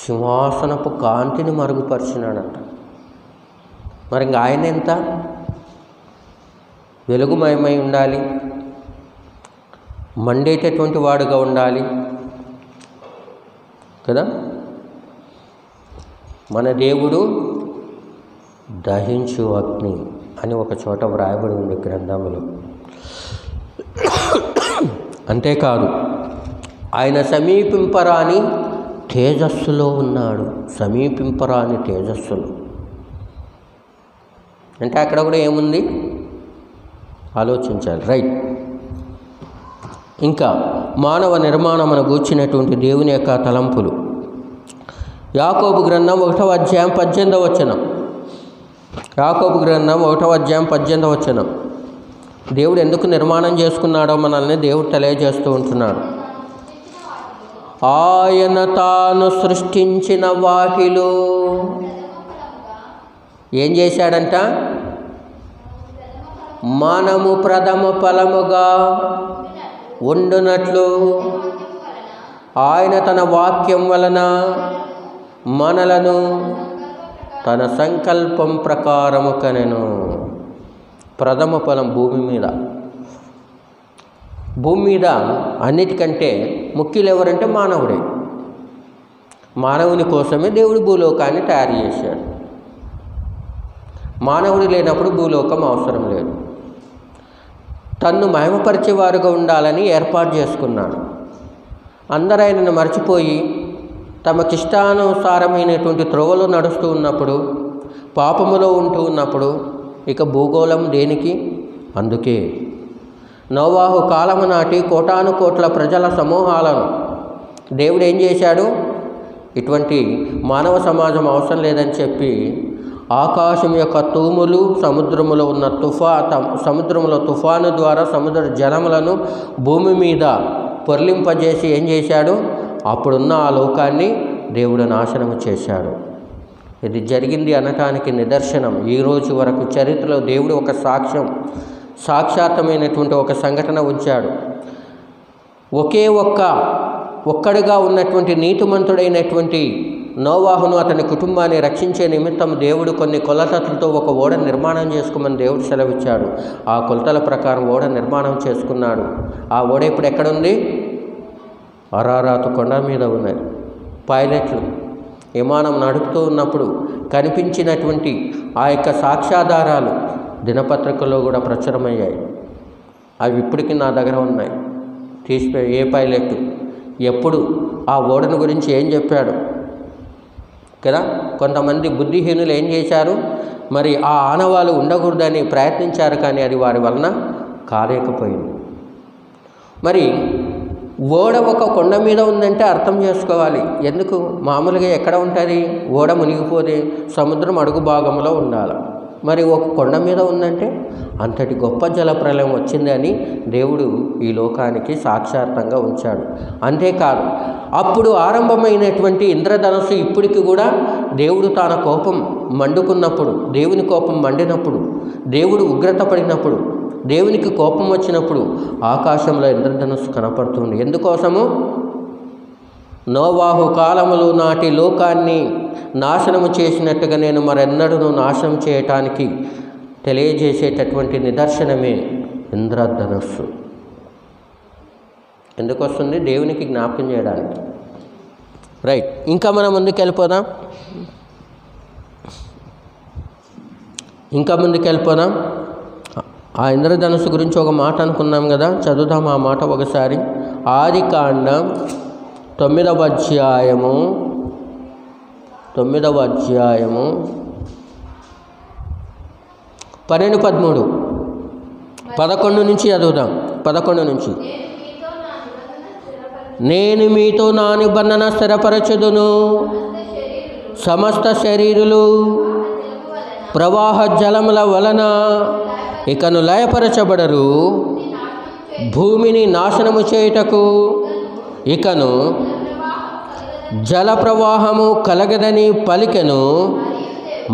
సింహాసనపు కాంతిని మరుగుపరిచినాడట. మరి ఇంకా ఆయన ఎంత వెలుగుమయమై ఉండాలి, మండేటటువంటి వాడుగా ఉండాలి కదా. మన దేవుడు దహించు అగ్ని అని ఒక చోట వ్రాయబడి ఉంది గ్రంథంలో. అంతేకాదు ఆయన సమీపింపరాని తేజస్సులో ఉన్నాడు. సమీపింపరాని తేజస్సులో అంటే అక్కడ కూడా ఏముంది ఆలోచించాలి. రైట్. ఇంకా మానవ నిర్మాణమును గూర్చినటువంటి దేవుని యొక్క తలంపులు. యాకోబు గ్రంథం 1వ అధ్యాయం 18వ వచనం. యాకోబు గ్రంథం 1వ అధ్యాయం 18వ వచనం. దేవుడు ఎందుకు నిర్మాణం చేసుకున్నాడో మనల్ని దేవుడు తెలియజేస్తూ ఉంటున్నాడు. ఆయన తాను సృష్టించిన వాటిలో ఏం చేశాడంట? మనము ప్రథమ ఫలముగా ఉండునట్లు ఆయన తన వాక్యం వలన మనలను తన సంకల్పం ప్రకారము కనెను. ప్రథమ ఫలం భూమి మీద అన్నిటికంటే ముఖ్యులు ఎవరంటే మానవుడే. మానవుని కోసమే దేవుడు భూలోకాన్ని తయారు చేశాడు. మానవుడు లేనప్పుడు భూలోకం అవసరం లేదు. తన్ను మహిమపరిచేవారుగా ఉండాలని ఏర్పాటు చేసుకున్నాడు. అందరూ ఆయనను మర్చిపోయి తమకిష్టానుసారమైనటువంటి త్రోవలో నడుస్తూ ఉన్నప్పుడు, పాపములో ఉంటూ ఉన్నప్పుడు ఇక భూగోళం దేనికి? అందుకే నోవాహు కాలము నాటి కోటాను కోట్ల ప్రజల సమూహాలను దేవుడు ఏం చేశాడు? ఇటువంటి మానవ సమాజం అవసరం లేదని చెప్పి ఆకాశం యొక్క తూములు, సముద్రములో ఉన్న సముద్రములో తుఫాను ద్వారా సముద్ర జలములను భూమి మీద పొర్లింపజేసి ఏం చేశాడు? అప్పుడున్న ఆ లోకాన్ని దేవుడు నాశనము చేశాడు. ఇది జరిగింది అనటానికి నిదర్శనం ఈరోజు వరకు చరిత్రలో దేవుడు ఒక సాక్షాత్తమైనటువంటి ఒక సంఘటన ఉంచాడు. ఒక్కడిగా ఉన్నటువంటి నీతిమంతుడైనటువంటి నోవాహును అతని కుటుంబాన్ని రక్షించే నిమిత్తం దేవుడు కొన్ని కొలతలతో ఒక ఓడ నిర్మాణం చేసుకోమని దేవుడు సెలవిచ్చాడు. ఆ కొలతల ప్రకారం ఓడ నిర్మాణం చేసుకున్నాడు. ఆ ఓడ ఇప్పుడు ఎక్కడుంది? అరారాతు కొండ మీద ఉన్నది. పైలట్లు విమానం నడుపుతూ ఉన్నప్పుడు కనిపించినటువంటి ఆ యొక్క సాక్ష్యాధారాలు దినపత్రికల్లో కూడా ప్రచురమయ్యాయి. అవి ఇప్పటికీ నా దగ్గర ఉన్నాయి. తీసిపోయి ఏ పైలట్ ఎప్పుడు ఆ ఓడను గురించి ఏం చెప్పాడు కదా. కొంతమంది బుద్ధిహీనులు ఏం చేశారు? మరి ఆ ఆనవాళ్ళు ఉండకూడదని ప్రయత్నించారు, కానీ అది వారి వలన కాలేకపోయింది. మరి ఓడ ఒక కొండ మీద ఉందంటే అర్థం చేసుకోవాలి. ఎందుకు? మామూలుగా ఎక్కడ ఉంటుంది? ఓడ మునిగిపోతే సముద్రం అడుగు భాగంలో ఉండాలి. మరి ఒక కొండ మీద ఉందంటే అంతటి గొప్ప జలప్రలయం వచ్చింది అని దేవుడు ఈ లోకానికి సాక్షాత్తంగా ఉంచాడు. అంతేకాదు, అప్పుడు ఆరంభమైనటువంటి ఇంద్రధనస్సు ఇప్పటికి కూడా దేవుడు తన కోపం మండుకున్నప్పుడు, దేవుని కోపం మండినప్పుడు, దేవుడు ఉగ్రత పడినప్పుడు, దేవునికి కోపం వచ్చినప్పుడు ఆకాశంలో ఇంద్రధనుస్సు కనపడుతుంది. ఎందుకోసము? నోవాహు కాలములు నాటి లోకాన్ని నాశనము చేసినట్టుగా నేను మరెన్నడూ నాశనం చేయటానికి తెలియజేసేటటువంటి నిదర్శనమే ఇంద్రధనుస్సు. ఎందుకు వస్తుంది? దేవునికి జ్ఞాపకం చేయడానికి. రైట్, ఇంకా మనం ముందుకెళ్ళిపోదాం. ఆ ఇంద్రధనుస్సు గురించి ఒక మాట అనుకున్నాం కదా, చదువుదాం ఆ మాట ఒకసారి. ఆదికాండం 9వ అధ్యాయము 12-13 11 నుంచి చదువుదాం. 11 నుంచి. నేను మీతో నా నిబంధన స్థిరపరచుదును, సమస్త శరీరులు ప్రవాహ జలముల వలన ఇకను లయపరచబడరు, భూమిని నాశనము చేయుటకు ఇకను జల ప్రవాహము కలగదని పలికెను.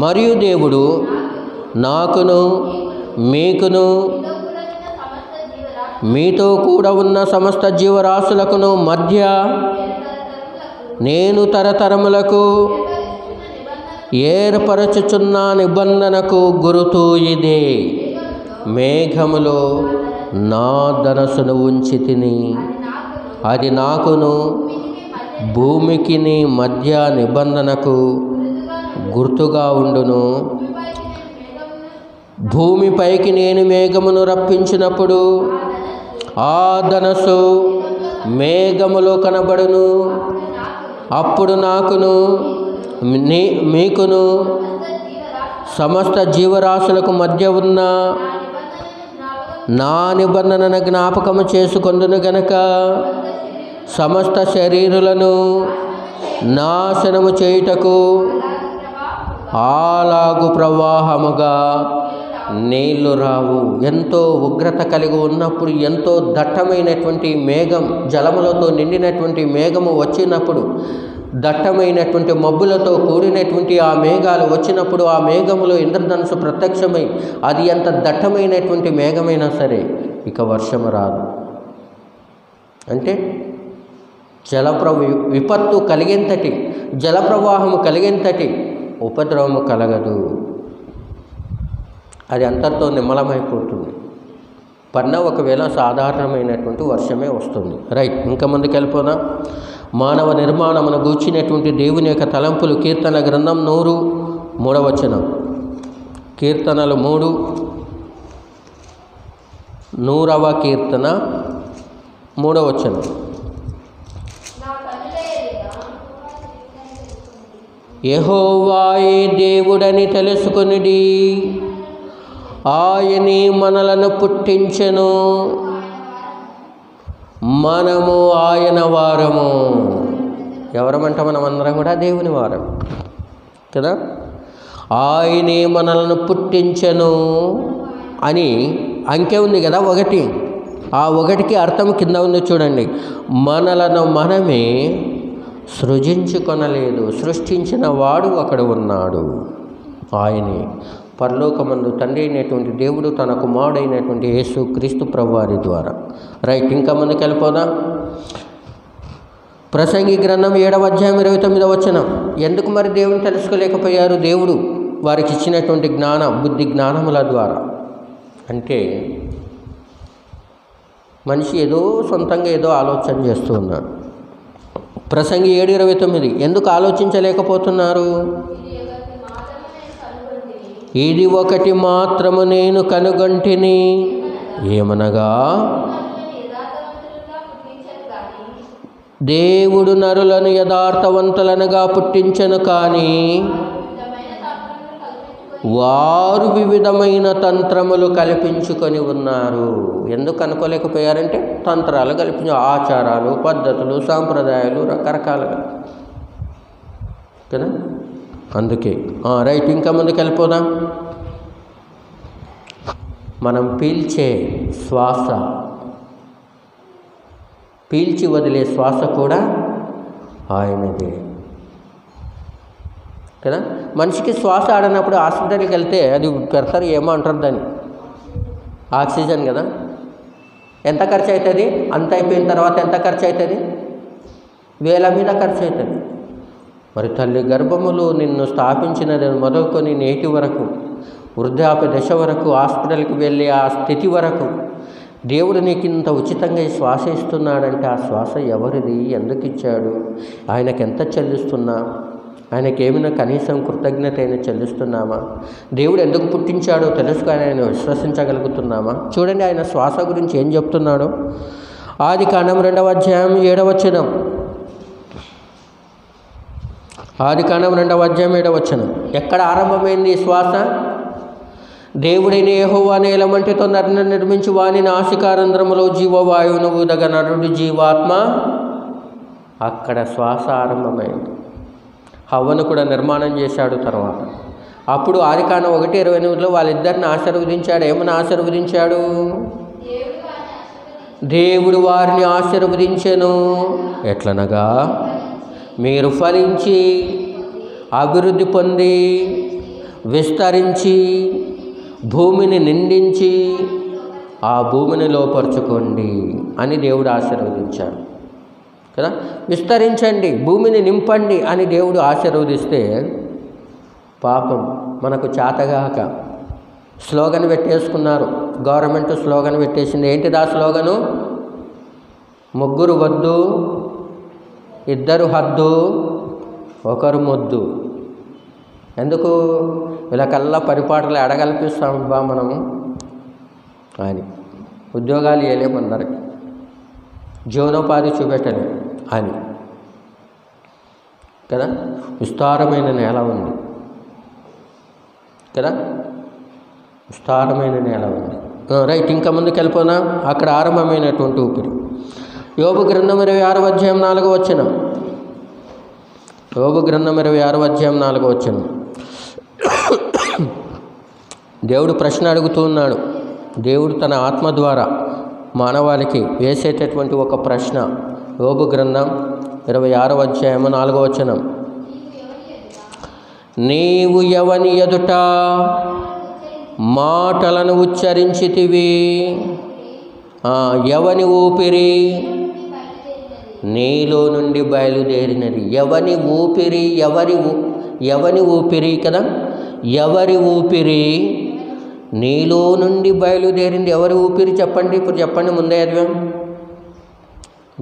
మరియు దేవుడు నాకును మీకును మీతో కూడా ఉన్న సమస్త జీవరాశులకును మధ్య నేను తరతరములకు ఏర్పరచుచున్న నిబంధనకు గురుతు ఇదే. మేఘములో నా ధనస్సును ఉంచి తిని, అది నాకును భూమికి మధ్య నిబంధనకు గుర్తుగా ఉండును. భూమిపైకి నేను మేఘమును రప్పించినప్పుడు ఆ ధనస్సు మేఘములో కనబడును. అప్పుడు నాకును మీకును సమస్త జీవరాశులకు మధ్య ఉన్న నా నిబంధనను జ్ఞాపకము చేసుకొందును గనక సమస్త శరీరులను నాశనము చేయుటకు అలాగు ప్రవాహముగా నీళ్లు రావు. ఎంతో ఉగ్రత కలిగి ఉన్నప్పుడు, ఎంతో దట్టమైనటువంటి మేఘం, జలములతో నిండినటువంటి మేఘము వచ్చినప్పుడు, దట్టమైనటువంటి మబ్బులతో కూడినటువంటి ఆ మేఘాలు వచ్చినప్పుడు, ఆ మేఘములో ఇంద్రధనుసు ప్రత్యక్షమై, అది ఎంత దట్టమైనటువంటి మేఘమైనా సరే ఇక వర్షము రాదు. అంటే విపత్తు కలిగేంతటి, జలప్రవాహము కలిగేంతటి ఉపద్రవము కలగదు. అది అంతటితో నిమ్మలమైపోతుంది. పడిన ఒకవేళ సాధారణమైనటువంటి వర్షమే వస్తుంది. రైట్, ఇంకా ముందుకు వెళ్ళిపోదాం. మానవ నిర్మాణమును గూర్చినటువంటి దేవుని యొక్క తలంపులు. కీర్తన గ్రంథం 103వ వచనం. కీర్తనలు 100వ కీర్తన 3వ వచనం. యెహోవాయే దేవుడని తెలుసుకొనిడి, ఆయనే మనలను పుట్టించెను, మనము ఆయన వారము. ఎవరమంట? మనం అందరం కూడా దేవుని వారం కదా. ఆయనే మనలను పుట్టించెను అని అంకె ఉంది కదా, 1. ఆ 1కి అర్థం కింద ఉంది చూడండి. మనలను మనమే సృజించుకొనలేదు, సృష్టించిన వాడు ఒకడు ఉన్నాడు, ఆయనే పరలోకమందు తండ్రి అయినటువంటి దేవుడు తన కుమారుడైనటువంటి యేసు క్రీస్తు ప్రభువారి ద్వారా. రైట్, ఇంకా ముందుకు వెళ్ళిపోదాం. ప్రసంగి గ్రంథం 7వ అధ్యాయం 29వ వచనం. ఎందుకు మరి దేవుని తెలుసుకోలేకపోయారు? దేవుడు వారికి ఇచ్చినటువంటి బుద్ధి జ్ఞానముల ద్వారా. అంటే మనిషి ఏదో సొంతంగా ఏదో ఆలోచన చేస్తూ ఉన్నాడు. ప్రసంగి 7:29. ఎందుకు ఆలోచించలేకపోతున్నారు? ఇది ఒకటి మాత్రము నేను కనుగొంటిని, ఏమనగా దేవుడు నరులను యథార్థవంతులనుగా పుట్టించను, కానీ వారు వివిధమైన తంత్రములు కల్పించుకొని ఉన్నారు. ఎందుకు అనుకోలేకపోయారంటే తంత్రాలు కల్పించు, ఆచారాలు, పద్ధతులు, సాంప్రదాయాలు రకరకాలుగా కదా. అందుకే రైట్, ఇంకా ముందుకు వెళ్ళిపోదాం. మనం పీల్చే శ్వాస, పీల్చి వదిలే శ్వాస కూడా ఆయనదే కదా. మనిషికి శ్వాస ఆడనప్పుడు హాస్పిటల్కి వెళ్తే అది పెడతారు, ఏమో అంటారు దాన్ని, ఆక్సిజన్ కదా. ఎంత ఖర్చు అవుతుంది? అంత అయిపోయిన తర్వాత ఎంత ఖర్చు అవుతుంది? వేల మీద ఖర్చు అవుతుంది. మరి తల్లి గర్భములో నిన్ను స్థాపించినది మొదలుకొని నేటి వరకు, వృద్ధాప్య దశ వరకు, హాస్పిటల్కి వెళ్ళి ఆ స్థితి వరకు దేవుడు నీకు ఇంత ఉచితంగా ఈ శ్వాస ఇస్తున్నాడంటే ఆ శ్వాస ఎవరిది? ఎందుకు ఇచ్చాడు? ఆయనకు ఎంత చెల్లిస్తున్నా? ఆయనకి ఏమైనా కనీసం కృతజ్ఞత అయినా చెల్లిస్తున్నామా? దేవుడు ఎందుకు పుట్టించాడో తెలుసుకొని ఆయన విశ్వసించగలుగుతున్నామా? చూడండి ఆయన శ్వాస గురించి ఏం చెప్తున్నాడో. ఆదికాండం 2వ అధ్యాయం 7వ వచనం. ఆదికాండం 2వ అధ్యాయం 7వ వచనం. ఎక్కడ ఆరంభమైంది ఈ శ్వాస? దేవుడైన యెహోవా నేలమంటితో నరుని నిర్మించి వాని నాసికారంధ్రములో జీవవాయువును ఊదగా నరుడి జీవాత్మ. అక్కడ శ్వాస ఆరంభమైంది. హవ్వను కూడా నిర్మాణం చేశాడు తర్వాత. అప్పుడు ఆదికాండం 1:28లో వాళ్ళిద్దరిని ఆశీర్వదించాడు. ఏమని ఆశీర్వదించాడు? దేవుడు వారిని ఆశీర్వదించెను. ఎట్లనగా, మీరు ఫలించి అభివృద్ధి పొంది విస్తరించి భూమిని నిండించి ఆ భూమిని లోపరుచుకోండి అని దేవుడు ఆశీర్వదించాడు కదా. విస్తరించండి, భూమిని నింపండి అని దేవుడు ఆశీర్వదిస్తే పాపం మనకు చేతగాక స్లోగన్ పెట్టేసుకున్నారు. గవర్నమెంట్ స్లోగన్ పెట్టేసింది. ఏంటిది ఆ స్లోగను? 3 వద్దు, 2 హద్దు, 1 మొద్దు. ఎందుకు? వీళ్ళకల్లా పరిపాటలు ఎడగల్పిస్తాం బా మనము అని. ఉద్యోగాలు వేయలేమన్నరికి, జీవనోపాధి చూపెట్టలేము అని కదా. విస్తారమైన నేల ఉంది కదా, విస్తారమైన నేల ఉంది. రైట్, ఇంకా ముందుకు వెళ్ళిపోనా. అక్కడ ఆరంభమైనటువంటి ఊపిరి. యోబు గ్రంథం 26వ అధ్యాయం 4వ వచనం. యోబు గ్రంథం 26వ అధ్యాయం 4వ వచనం. దేవుడు ప్రశ్న అడుగుతూ ఉన్నాడు. దేవుడు తన ఆత్మ ద్వారా మానవాళికి వేసేటటువంటి ఒక ప్రశ్న. యోబు గ్రంథం 26వ అధ్యాయం 4వ వచనం. నీవు ఎవని ఎదుట మాటలను ఉచ్చరించితివి? ఎవని ఊపిరి నీలో నుండి బయలుదేరినది. ఎవని ఊపిరి? ఎవని ఊపిరి కదా? ఎవరి ఊపిరి? నీలో నుండి బయలుదేరింది. ఎవరి ఊపిరి చెప్పండి? ఇప్పుడు చెప్పండి ముందే అది.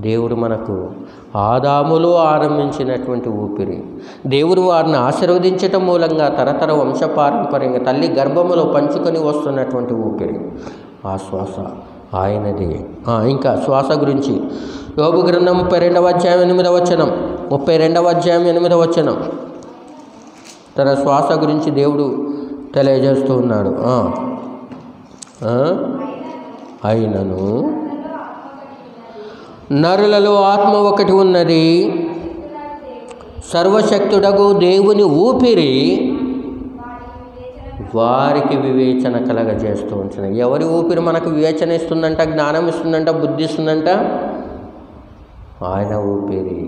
దేవుడు మనకు ఆదాములో ఆరంభించినటువంటి ఊపిరి. దేవుడు వారిని ఆశీర్వదించటం మూలంగా తరతర వంశపారంపర్యంగా తల్లి గర్భములో పంచుకొని వస్తున్నటువంటి ఊపిరి, ఆ శ్వాస ఆయనది. ఇంకా శ్వాస గురించి యోబు గ్రంథం 32వ అధ్యాయం 8వ వచనం, 32వ అధ్యాయం 8వ వచనం, తన శ్వాస గురించి దేవుడు తెలియజేస్తూ ఉన్నాడు. అయినను నరులలో ఆత్మ ఒకటి ఉన్నది, సర్వశక్తుడగు దేవుని ఊపిరి వారికి వివేచన కలగజేస్తూ ఉంచిన. ఎవరి ఊపిరి మనకు వివేచన ఇస్తుందంట, జ్ఞానం ఇస్తుందంట, బుద్ధి ఇస్తుందంట? ఆయన ఊపిరి.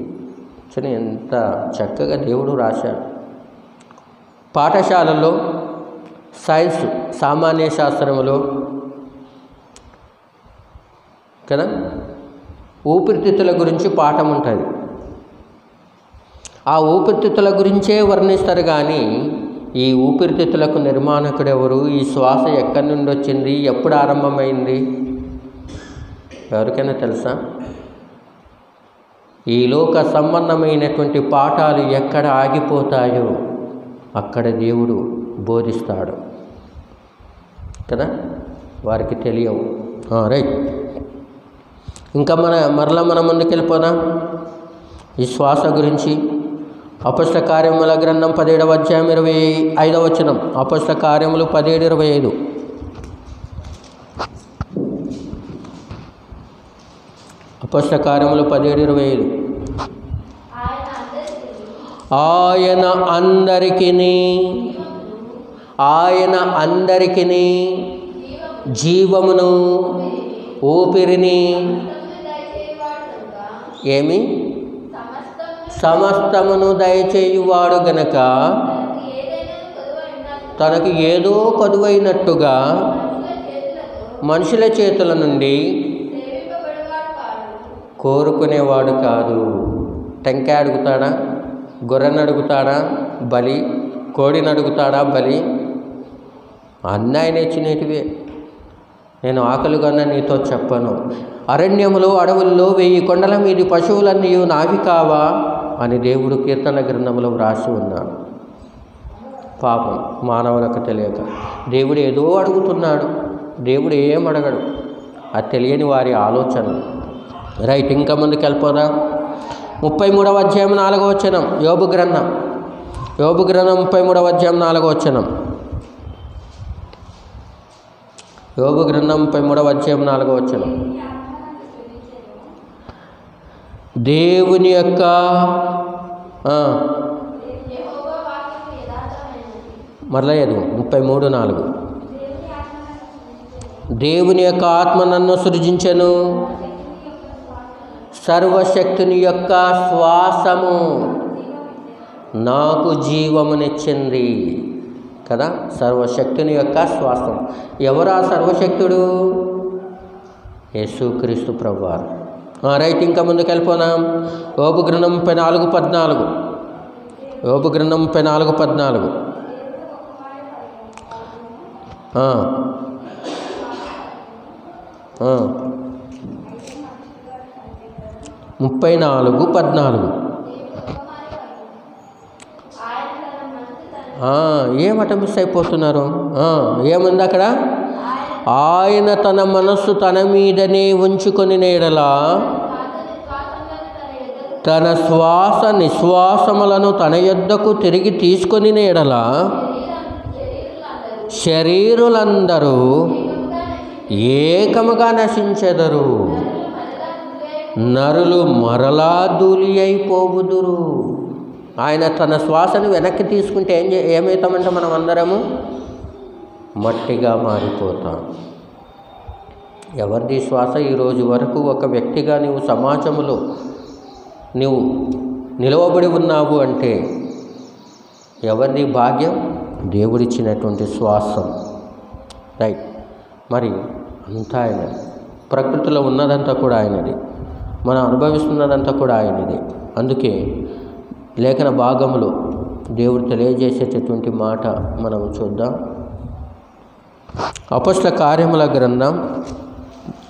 ఎంత చక్కగా దేవుడు రాశాడు. పాఠశాలల్లో సైన్స్, సామాన్య శాస్త్రంలో కదా ఊపిరితిత్తుల గురించి పాఠం ఉంటుంది. ఆ ఊపిరితిత్తుల గురించే వర్ణిస్తారు. కానీ ఈ ఊపిరితిత్తులకు నిర్మాణకుడు ఎవరు? ఈ శ్వాస ఎక్కడి నుండి వచ్చింది? ఎప్పుడు ఆరంభమైంది? ఎవరికైనా తెలుసా? ఈ లోక సంబంధమైనటువంటి పాఠాలు ఎక్కడ ఆగిపోతాయో అక్కడ దేవుడు బోధిస్తాడు కదా, వారికి తెలియవు. రైట్. ఇంకా మరలా మనం ముందుకెళ్ళిపోదాం ఈ శ్వాస గురించి. అపొస్తల కార్యముల గ్రంథం 17వ అధ్యాయం 25వ వచనం. అపొస్తల కార్యములు 17:25. అపొస్తల కార్యములు 17:25. ఆయన అందరికిని జీవమును ఊపిరిని ఏమి సమస్తమును దయచేయువాడు గనక తనకు ఏదో కొదువైనట్టుగా మనుషుల చేతుల నుండి కోరుకునేవాడు కాదు. టెంకాయ అడుగుతాడా? గొర్రెను అడుగుతాడా బలి? కోడిని అడుగుతాడా బలి? అన్నీ ఆయన ఇచ్చినటివే. నేను ఆకలిగొన్న నీతో చెప్పను, అరణ్యములో అడవుల్లో 1000 కొండల మీది పశువులన్నీ నావి కావా అని దేవుడు కీర్తన గ్రంథంలో వ్రాసి ఉన్నాడు. పాపం మానవులకు తెలియక దేవుడు ఏదో అడుగుతున్నాడు. దేవుడు ఏం అడగడు. అది తెలియని వారి ఆలోచన. రైట్. ఇంకా ముందుకు వెళ్ళిపోదాం. 33వ అధ్యాయం 4వ వచనం. యోబు గ్రంథం 33వ అధ్యాయం 4వ వచనం. యోబు గ్రంథం 33వ అధ్యాయం 4వ వచనం. దేవుని యొక్క మరలేదు 33:4. దేవుని యొక్క ఆత్మ నన్ను సృజించెను, సర్వశక్తుని యొక్క శ్వాసము నాకు జీవమునిచ్చింది కదా. సర్వశక్తుని యొక్క శ్వాసం. ఎవరా సర్వశక్తుడు? యేసుక్రీస్తు ప్రభువారు. రైట్. ఇంకా ముందుకు వెళ్ళిపోనాం. యోబు గ్రంథం 34:14. యోబు గ్రంథం 34:14. 34:14. ఏమట మిస్ అయిపోతున్నారు? ఏముంది అక్కడ? ఆయన తన మనస్సు తన మీదనే ఉంచుకొని నేడలా తన శ్వాస నిశ్వాసములను తన యొద్దకు తిరిగి తీసుకొని నేడలా శరీరులందరూ ఏకముగా నశించెదరు, నరులు మరలా ధూళి అయిపోవుదురు. ఆయన తన శ్వాసను వెనక్కి తీసుకుంటే ఏమవుతామంటే మనం అందరము మట్టిగా మారిపోతాం. ఎవరిది శ్వాస? ఈరోజు వరకు ఒక వ్యక్తిగా నీవు సమాజంలో నీవు నిలవబడి ఉన్నావు అంటే ఎవరిది భాగ్యం? దేవుడిచ్చినటువంటి శ్వాసం. రైట్. మరి అంతా ఆయనది. ప్రకృతిలో ఉన్నదంతా కూడా ఆయనది. మనం అనుభవిస్తున్నదంతా కూడా ఆయనదే. అందుకే లేఖన భాగంలో దేవుడు తెలియజేసేటటువంటి మాట మనం చూద్దాం. అపొస్తల కార్యముల గ్రంథం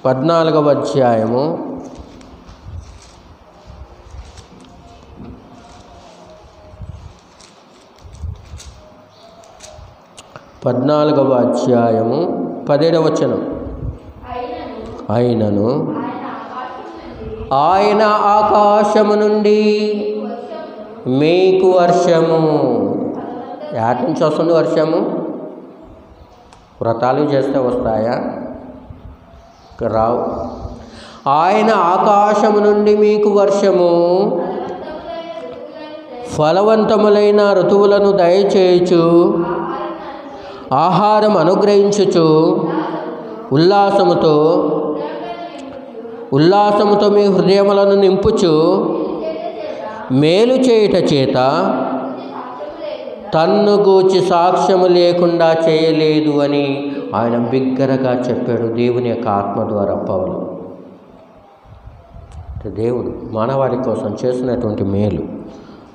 14వ అధ్యాయము 17వ వచనం. అయినను ఆయన ఆకాశము నుండి మీకు వర్షము. ఎక్కడి నుంచి వస్తుంది వర్షము? వ్రతాలు చేస్తే వస్తాయా? రావు. ఆయన ఆకాశము నుండి మీకు వర్షము, ఫలవంతములైన ఋతువులను దయచేయచు, ఆహారం అనుగ్రహించుచు, ఉల్లాసముతో మీ హృదయములను నింపుచు, మేలు చేయుట చేత తన్ను గూర్చి సాక్ష్యము లేకుండా చేయలేదు అని ఆయన బిగ్గరగా చెప్పాడు దేవుని యొక్క ఆత్మ ద్వారా పౌలు. దేవుడు మానవాళి కోసం చేసినటువంటి మేలు.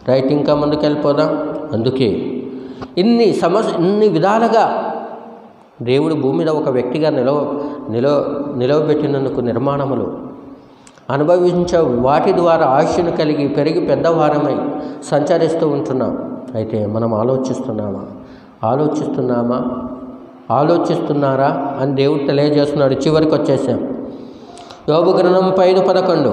రైట్, ఇంకా ముందుకు వెళ్ళిపోదాం. అందుకే ఇన్ని విధాలుగా దేవుడు భూమి మీద ఒక వ్యక్తిగా నిలవబెట్టినందుకు నిర్మాణములు అనుభవించే వాటి ద్వారా ఆయుష్ను కలిగి పెరిగి పెద్దవారమై సంచరిస్తూ ఉంటున్నాం. అయితే మనం ఆలోచిస్తున్నారా అని దేవుడు తెలియజేస్తున్నాడు. చివరికి వచ్చేసాం. యోబు గ్రంథం 5:11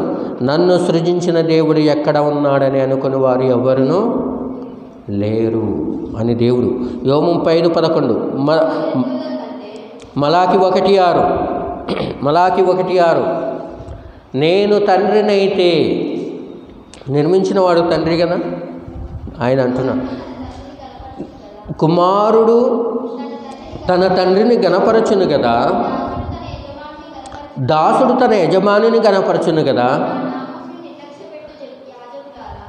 నన్ను సృజించిన దేవుడు ఎక్కడ ఉన్నాడని అనుకుని వారు ఎవరునూ లేరు అని దేవుడు. యోబు 5:11 మలాకి 1:6 నేను తండ్రినైతే, నిర్మించిన వాడు తండ్రి కదా ఆయన అంటున్నా, కుమారుడు తన తండ్రిని గణపరచును కదా, దాసుడు తన యజమానిని గణపరచును కదా,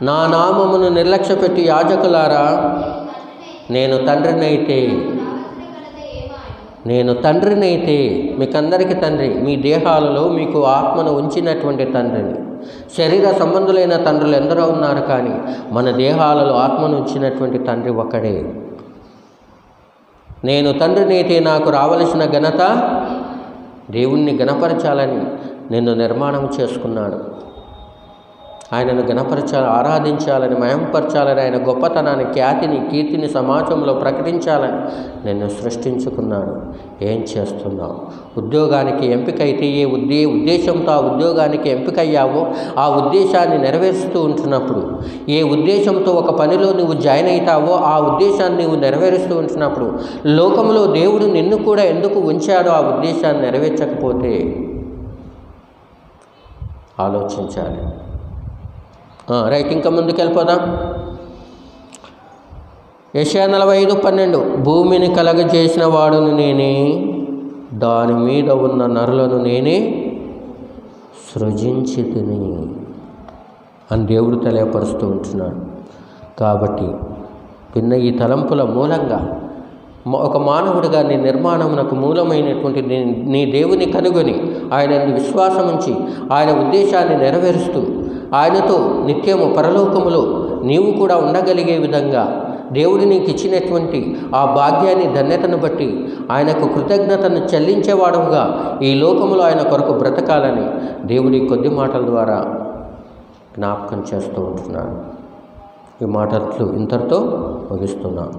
నా నామమును నిర్లక్ష్యపెట్టి యాజకులారా నేను తండ్రినైతే మీకందరికీ తండ్రి, మీ దేహాలలో మీకు ఆత్మను ఉంచినటువంటి తండ్రిని. శరీర సంబంధులైన తండ్రులు ఎందరో ఉన్నారు, కానీ మన దేహాలలో ఆత్మను ఉంచినటువంటి తండ్రి ఒక్కడే. నేను తండ్రినైతే నాకు రావలసిన ఘనత దేవుణ్ణి గణపరచాలని నిన్ను నిర్మాణం చేసుకున్నాడు. ఆయనను గణపరచాలి, ఆరాధించాలని, మయంపరచాలని, ఆయన గొప్పతనాన్ని, ఖ్యాతిని, కీర్తిని సమాజంలో ప్రకటించాలని నిన్ను సృష్టించుకున్నాడు. ఏం చేస్తున్నావు? ఉద్యోగానికి ఎంపికైతే ఏ ఉద్దేశంతో ఆ ఉద్యోగానికి ఎంపికయ్యావో ఆ ఉద్దేశాన్ని నెరవేరుస్తూ ఉంటున్నప్పుడు, ఏ ఉద్దేశంతో ఒక పనిలో నువ్వు జాయిన్ అవుతావో ఆ ఉద్దేశాన్ని నువ్వు నెరవేరుస్తూ ఉంటున్నప్పుడు, లోకంలో దేవుడు నిన్ను కూడా ఎందుకు ఉంచాడో ఆ ఉద్దేశాన్ని నెరవేర్చకపోతే ఆలోచించాలి. రైట్, ఇంకా ముందుకు వెళ్ళిపోదాం. యెషయా 45:12 భూమిని కలగజేసిన వాడును నేనే, దాని మీద ఉన్న నరులను నేనే సృజించి తిని అని దేవుడు తెలియపరుస్తూ ఉంటున్నాడు. కాబట్టి భిన్న ఈ తలంపుల మూలంగా ఒక మానవుడిగా నీ నిర్మాణమునకు మూలమైనటువంటి నీ దేవుని కనుగొని ఆయన విశ్వాసం ఉంచి ఆయన ఉద్దేశాన్ని నెరవేరుస్తూ ఆయనతో నిత్యము పరలోకములో నీవు కూడా ఉండగలిగే విధంగా దేవుడు నీకు ఇచ్చినటువంటి ఆ భాగ్యాన్ని, ధన్యతను బట్టి ఆయనకు కృతజ్ఞతను చెల్లించేవాడుగా ఈ లోకములో ఆయన కొరకు బ్రతకాలని దేవుడి కొద్ది మాటల ద్వారా జ్ఞాపకం చేస్తూ ఉంటున్నాను. ఈ మాటలు ఇంతటితో ముగిస్తున్నాను.